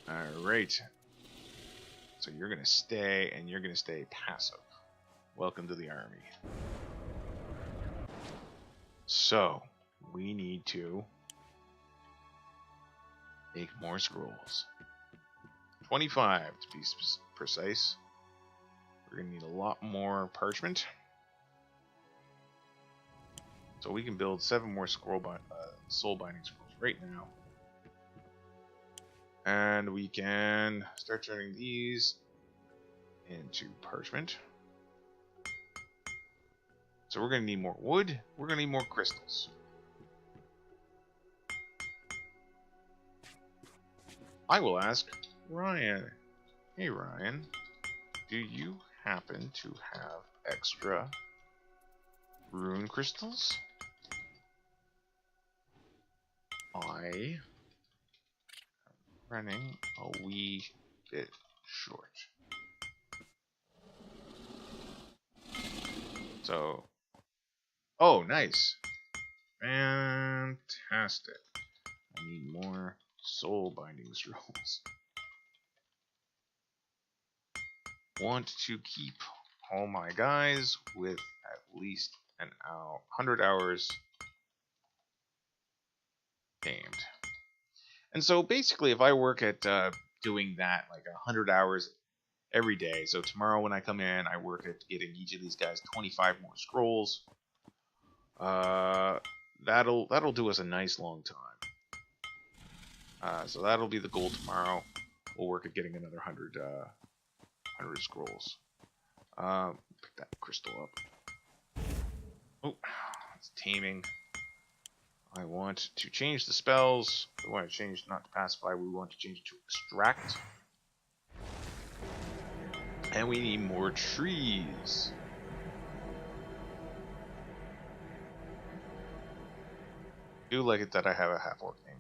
Alright. So you're going to stay, and you're going to stay passive. Welcome to the army. So, we need to make more scrolls. 25 to be precise. We're going to need a lot more parchment. So we can build 7 more soul binding scrolls right now. And we can start turning these into parchment. So we're going to need more wood. We're going to need more crystals. I will ask Ryan. Hey Ryan, do you happen to have extra rune crystals? I am running a wee bit short. So, oh, nice. Fantastic. I need more soul binding scrolls. Want to keep all my guys with at least an hour, 100 hours tamed. And so basically, if I work at doing that like 100 hours every day, so tomorrow when I come in, I work at getting each of these guys 25 more scrolls. That'll do us a nice long time. So that'll be the goal tomorrow. We'll work at getting another 100 scrolls. Pick that crystal up. Oh, it's taming. I want to change the spells. We want to change not to pacify. We want to change it to extract. And we need more trees. I do like it that I have a half-orc name.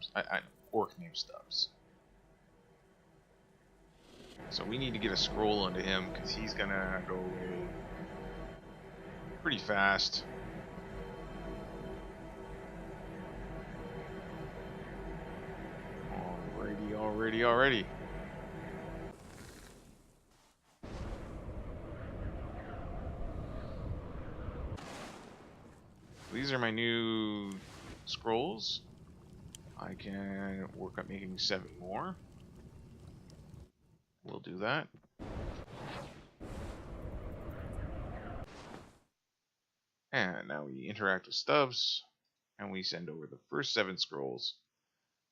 Orc named Stubbs. So we need to get a scroll onto him because he's gonna go away pretty fast. Alrighty. These are my new scrolls. I can work on making 7 more. We'll do that. And now we interact with Stubbs, and we send over the first 7 scrolls,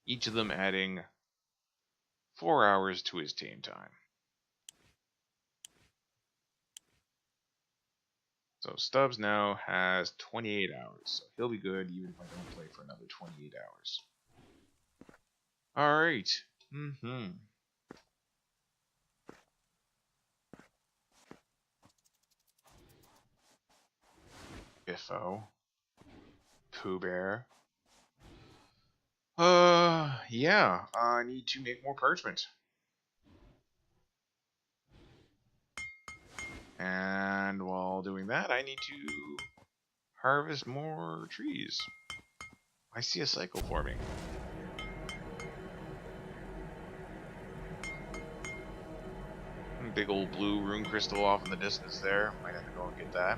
each of them adding 4 hours to his tame time. So Stubbs now has 28 hours, so he'll be good even if I don't play for another 28 hours. Alright. Biffo. Pooh Bear. Yeah, I need to make more parchment. And while doing that, I need to harvest more trees. I see a cycle forming. Big old blue rune crystal off in the distance there. Might have to go and get that.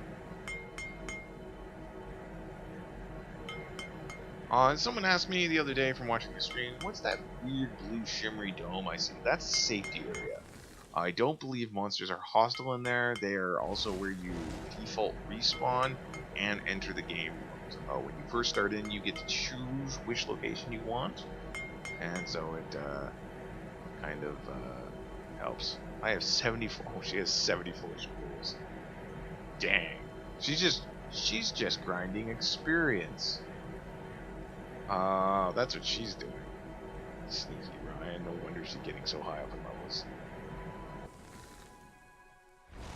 And someone asked me the other day from watching the stream, what's that weird blue shimmery dome I see? That's the safety area. I don't believe monsters are hostile in there. They are also where you default respawn and enter the game. When you first start in, you get to choose which location you want, and so it kind of helps. I have 74. Oh, she has 74 scrolls. Dang. She's just grinding experience. That's what she's doing. Sneaky Ryan. No wonder she's getting so high up in levels.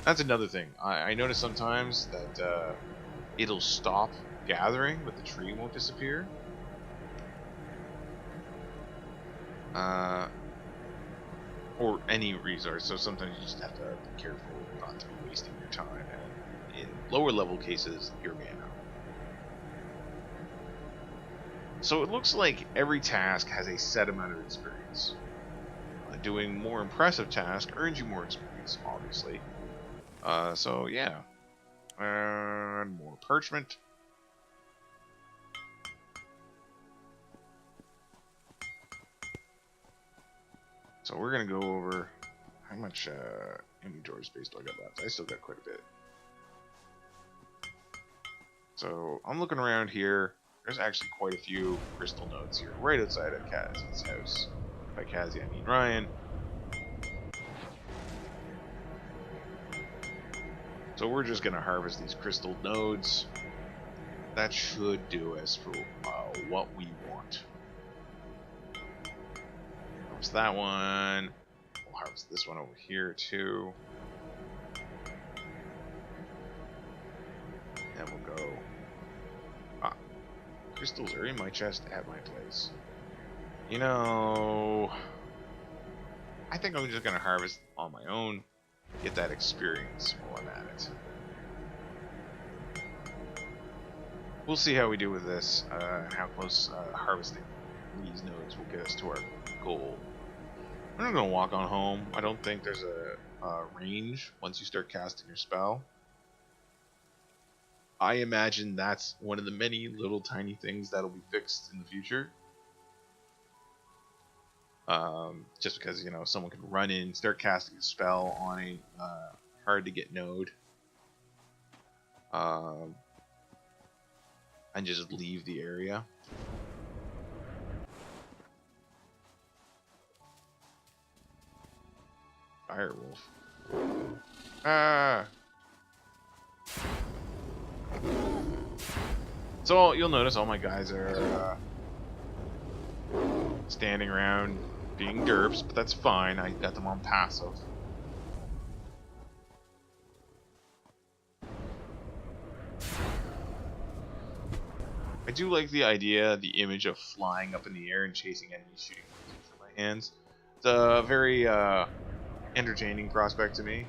That's another thing. I notice sometimes that it'll stop gathering, but the tree won't disappear. Or any resource, so sometimes you just have to be careful not to be wasting your time, and in lower level cases, your mana. So it looks like every task has a set amount of experience. Doing more impressive tasks earns you more experience, obviously. So yeah. And more parchment. So we're gonna go over how much inventory space do I got left. I still got quite a bit. So I'm looking around here. There's actually quite a few crystal nodes here, right outside of Kazi's house. By Kazi, I mean Ryan. So we're just gonna harvest these crystal nodes. That should do us for what we want. Harvest that one. We'll harvest this one over here too. And we'll go. Crystals are in my chest at my place. You know, I think I'm just gonna harvest on my own, get that experience while I'm at it. We'll see how we do with this, and how close harvesting these nodes will get us to our goal. I'm not gonna walk on home. I don't think there's a range once you start casting your spell. I imagine that's one of the many little tiny things that'll be fixed in the future. Just because, you know, someone can run in, start casting a spell on a hard to get node, and just leave the area. Firewolf. Ah! So you'll notice all my guys are standing around being derps, but that's fine. I got them on passive. I do like the idea, the image of flying up in the air and chasing enemies shooting through my hands. It's a very entertaining prospect to me.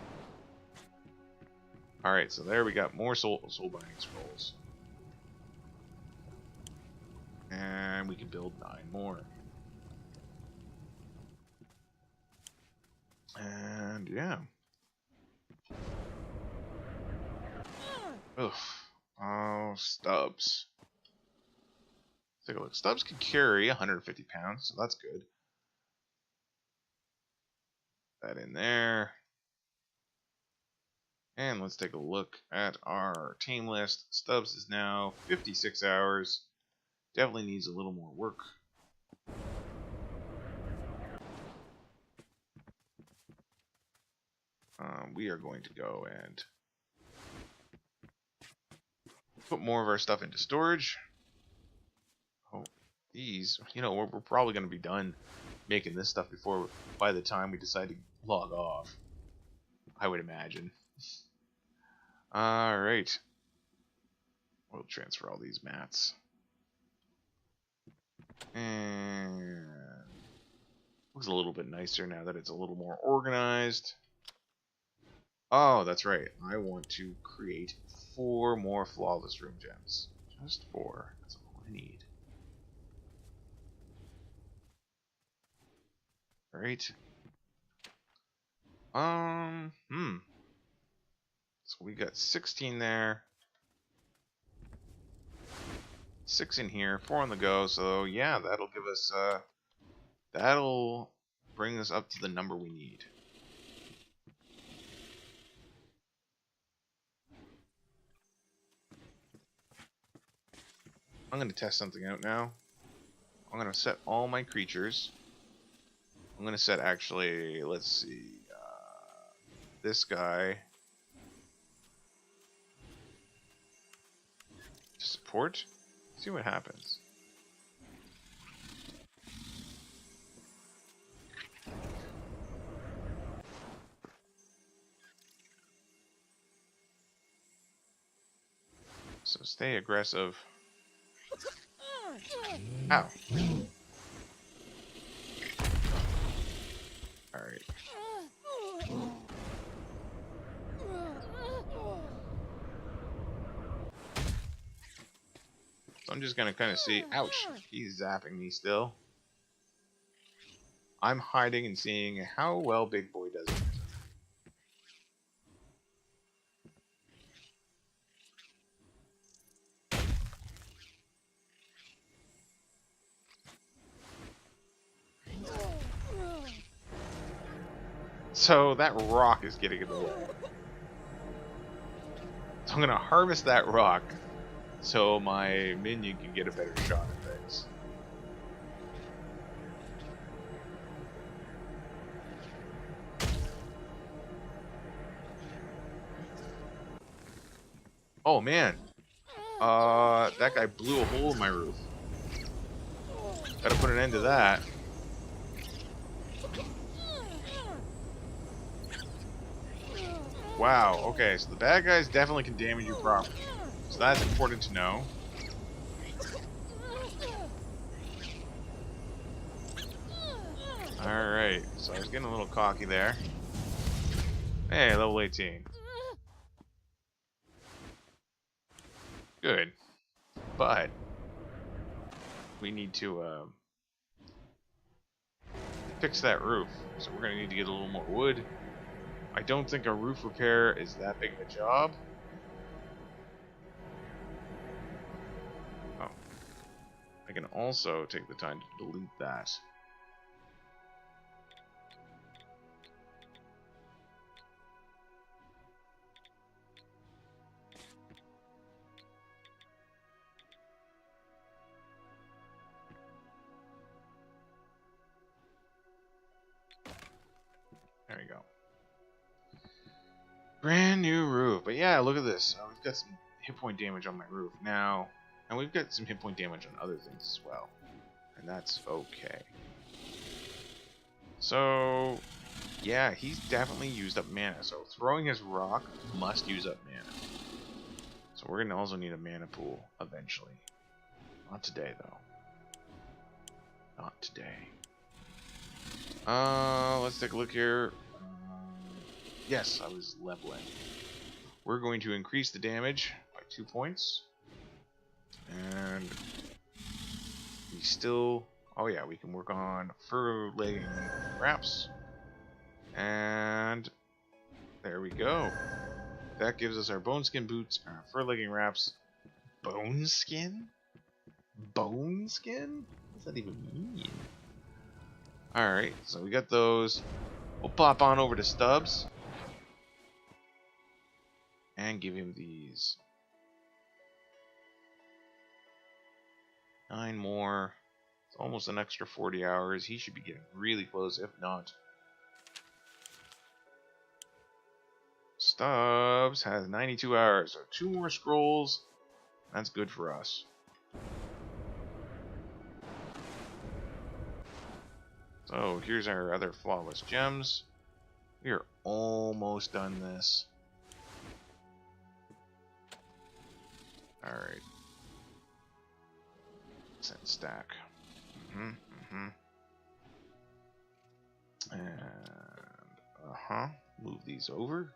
Alright, so there we got more soul binding scrolls. And we can build 9 more. And yeah. Ugh. Oh, Stubbs. Take a look. Stubbs can carry 150 pounds, so that's good. That in there. And let's take a look at our team list. Stubbs is now 56 hours. Definitely needs a little more work. We are going to go and put more of our stuff into storage. Oh, these, you know, we're probably going to be done making this stuff by the time we decide to log off, I would imagine. Alright. We'll transfer all these mats. And looks a little bit nicer now that it's a little more organized. Oh, that's right. I want to create 4 more flawless room gems. Just 4. That's all I need. Alright. So we got 16 there. 6 in here, 4 on the go, so yeah, that'll give us that'll bring us up to the number we need. I'm going to test something out now. I'm going to set all my creatures. I'm going to set, actually, let's see, this guy to support. See what happens. So stay aggressive. Ow. Alright. So I'm just gonna kind of see. Ouch! He's zapping me still. I'm hiding and seeing how well Big Boy does it. So that rock is getting in the way. So I'm gonna harvest that rock so my minion can get a better shot at things. Oh man, that guy blew a hole in my roof. Gotta put an end to that. Wow, okay, so the bad guys definitely can damage your property. So that's important to know. Alright, so I was getting a little cocky there. Hey, level 18. Good. But we need to fix that roof. So we're going to need to get a little more wood. I don't think a roof repair is that big of a job. Oh. I can also take the time to delete that. There we go. Brand new roof. But yeah, look at this. We've got some hit point damage on my roof now. And we've got some hit point damage on other things as well. And that's okay. So, yeah, he's definitely used up mana. So throwing his rock must use up mana. So we're going to also need a mana pool eventually. Not today, though. Not today. Let's take a look here. Yes, I was leveling. We're going to increase the damage by 2 points. And we still... Oh yeah, we can work on fur-legging wraps. And there we go. That gives us our bone skin boots, our fur-legging wraps. Bone skin? Bone skin? What does that even mean? Alright, so we got those. We'll pop on over to Stubbs. And give him these. 9 more. It's almost an extra 40 hours. He should be getting really close, if not. Stubbs has 92 hours, so 2 more scrolls. That's good for us. So here's our other flawless gems. We are almost done this. Alright. Send stack. And move these over.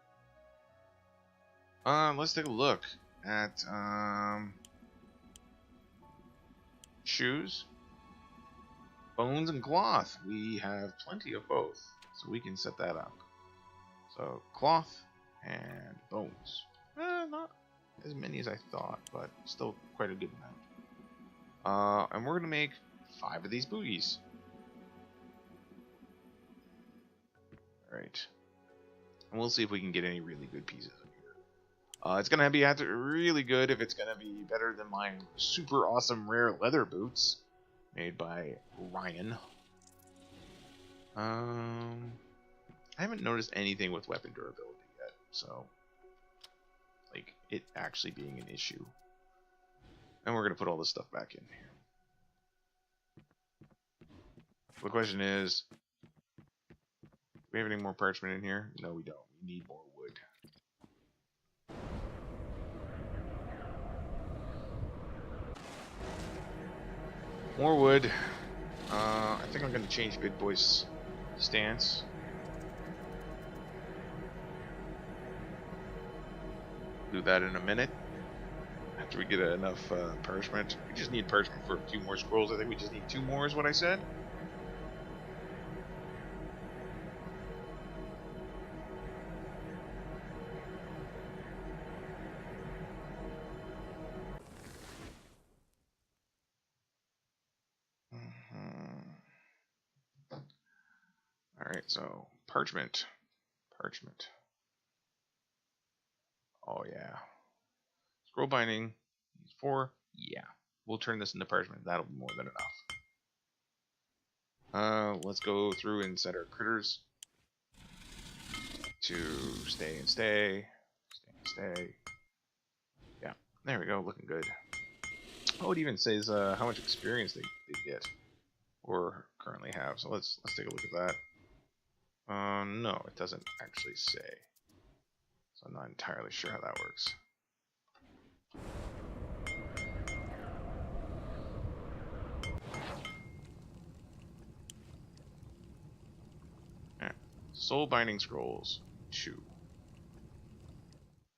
Let's take a look at shoes, bones, and cloth. We have plenty of both, so we can set that up. So cloth and bones. Not as many as I thought, but still quite a good amount. And we're gonna make 5 of these booties. Alright. And we'll see if we can get any really good pieces of here. It's gonna be really good if it's gonna be better than my super awesome rare leather boots made by Ryan. I haven't noticed anything with weapon durability yet, so like it actually being an issue. And we're gonna put all this stuff back in here. The question is, do we have any more parchment in here? No, we don't. We need more wood. More wood. I think I'm going to change Big Boy's stance. Do that in a minute. After we get enough parchment. We just need parchment for a few more scrolls. I think we just need 2 more is what I said. Alright, so parchment. Parchment. Oh yeah. Scroll binding. 4. Yeah. We'll turn this into parchment. That'll be more than enough. Let's go through and set our critters to stay and stay. Stay and stay. Yeah. There we go. Looking good. Oh, it even says how much experience they get or currently have. So let's take a look at that. No, it doesn't actually say. So I'm not entirely sure how that works. Alright. Soul Binding Scrolls 2.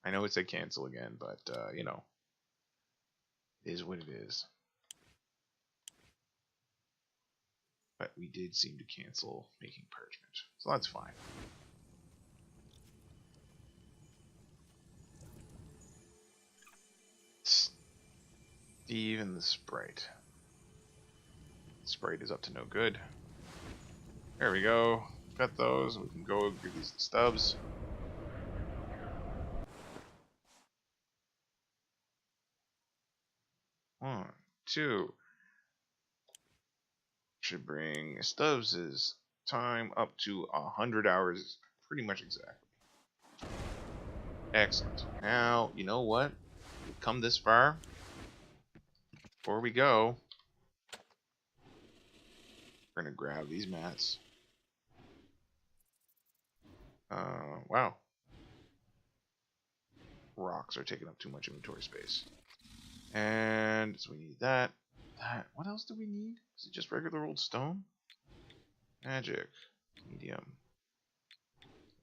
I know it said cancel again, but you know, it is what it is. But we did seem to cancel making parchment, so that's fine. Steve and the Sprite. Sprite is up to no good. There we go. Got those. We can go give these the stubs. One, 2. Should bring Stubbs' time up to 100 hours, pretty much exactly. Excellent. Now, you know what? We've come this far. Before we go, we're going to grab these mats. Wow. Rocks are taking up too much inventory space. And so we need that. What else do we need? Is it just regular old stone? Magic. Medium.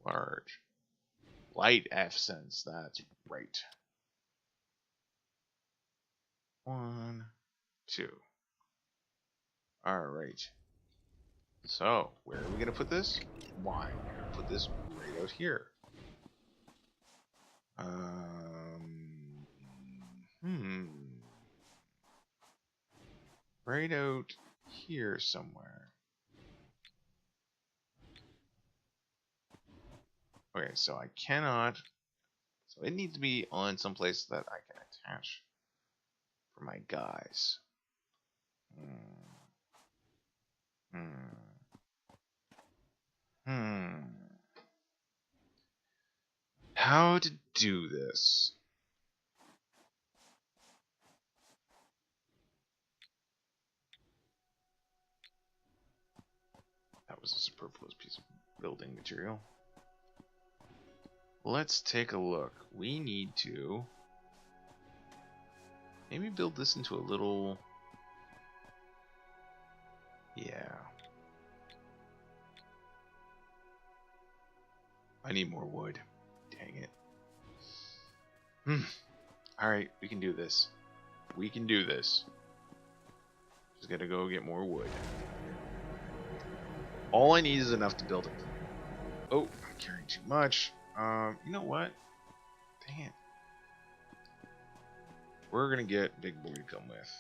Large. Light F-Sense. That's right. 1, 2. Alright. So, where are we going to put this? Why? We're going to put this right out here. Right out here somewhere. Okay, so I cannot... So it needs to be on some place that I can attach for my guys. How to do this? That was a superfluous piece of building material. Let's take a look. We need to maybe build this into a little... Yeah. I need more wood. Dang it. Alright, we can do this. We can do this. Just gotta go get more wood. All I need is enough to build it. Oh, I'm carrying too much. You know what? Dang it. We're gonna get Big Boy to come with.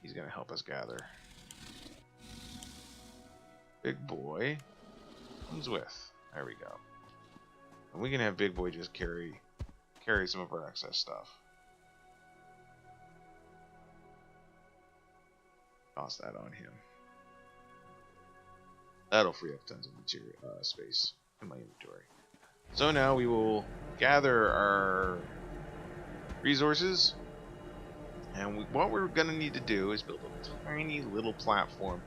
He's gonna help us gather. Big Boy comes with. There we go. And we can have Big Boy just carry carry some of our excess stuff. Toss that on him. That'll free up tons of material space in my inventory. So now we will gather our resources, and what we're going to need to do is build a tiny little platform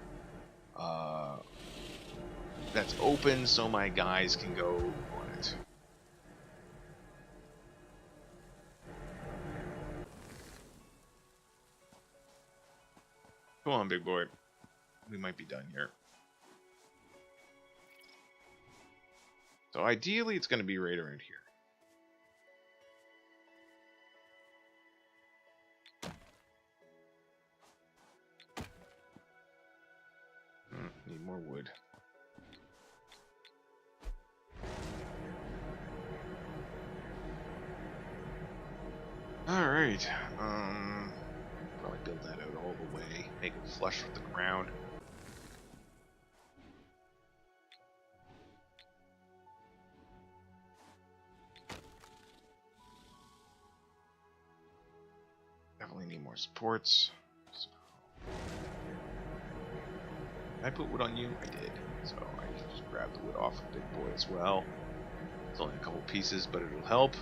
that's open so my guys can go on it. Come on, big boy. We might be done here. So ideally, it's going to be right around here. Need more wood. Alright. Probably build that out all the way. Make it flush with the ground. Definitely need more supports. So. Did I put wood on you? I did. So I can just grab the wood off of Big Boy as well. It's only a couple pieces, but it'll help.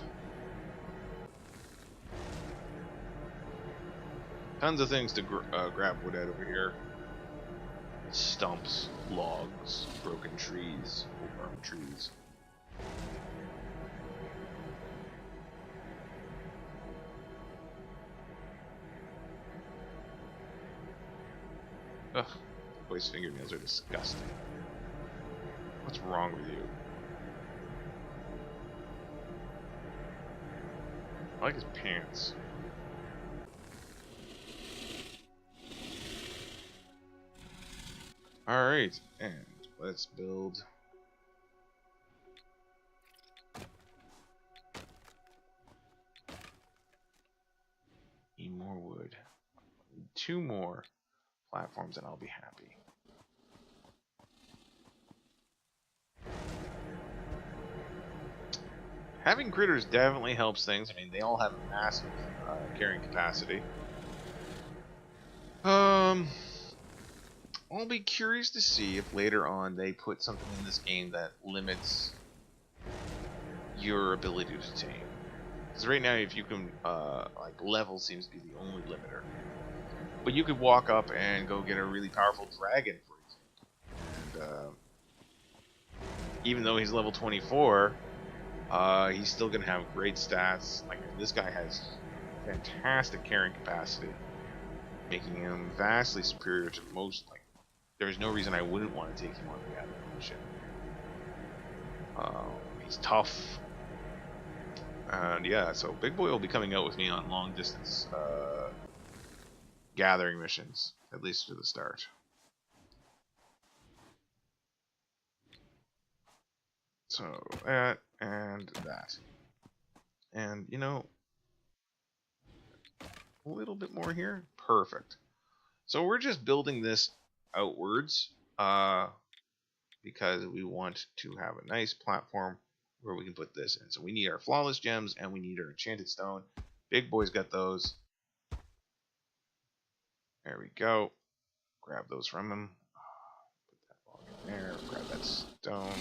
Tons of things to grab wood out over here. Stumps, logs, broken trees, old trees. Ugh, boy's fingernails are disgusting. What's wrong with you? I like his pants. Alright, and let's build need more wood. Need 2 more platforms and I'll be happy. Having critters definitely helps things. I mean, they all have massive carrying capacity. I'll be curious to see if later on they put something in this game that limits your ability to tame. Because right now, if you can, like, level seems to be the only limiter. But you could walk up and go get a really powerful dragon, for example. And even though he's level 24, he's still going to have great stats. Like, this guy has fantastic carrying capacity, making him vastly superior to most. Like, there's no reason I wouldn't want to take him on the gathering mission. He's tough. And yeah, so Big Boy will be coming out with me on long distance gathering missions, at least to the start. So that and that. And you know, a little bit more here. Perfect. So we're just building this outwards because we want to have a nice platform where we can put this in. So we need our flawless gems and we need our enchanted stone. Big Boy's got those. There we go. Grab those from him. Put that log in there. Grab that stone.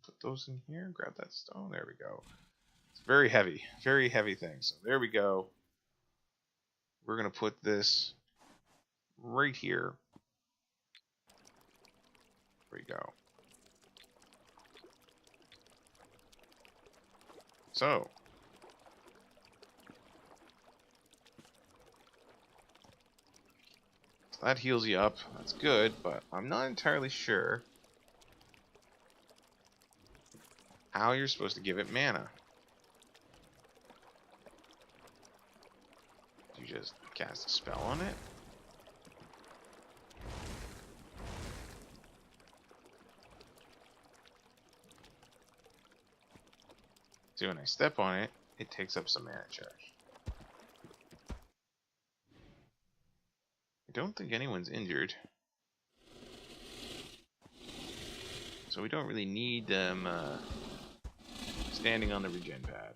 Put those in here. Grab that stone. There we go. It's very heavy thing. So there we go. We're gonna put this right here. There we go. So that heals you up. That's good, but I'm not entirely sure how you're supposed to give it mana. Do you just cast a spell on it? See, when I step on it, it takes up some mana charge. I don't think anyone's injured. So we don't really need them standing on the regen pad.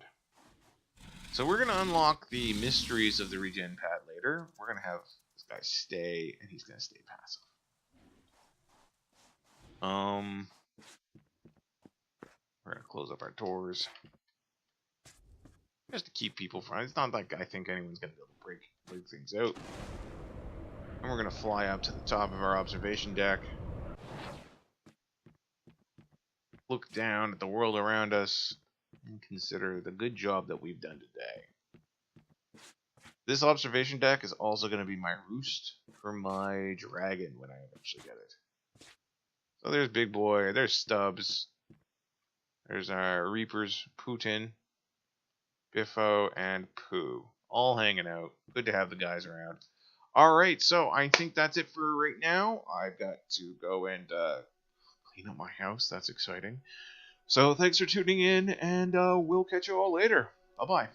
So we're going to unlock the mysteries of the regen pad later. We're going to have this guy stay, and he's going to stay passive. We're going to close up our doors. Just to keep people from... It's not like I think anyone's going to be able to break things out. And we're going to fly up to the top of our observation deck. Look down at the world around us and consider the good job that we've done today. This observation deck is also going to be my roost for my dragon when I eventually get it. So there's Big Boy, there's Stubbs, there's our Reapers, Putin, Biffo, and Pooh. All hanging out. Good to have the guys around. Alright, so I think that's it for right now. I've got to go and clean up my house. That's exciting. So thanks for tuning in, and we'll catch you all later. Bye-bye.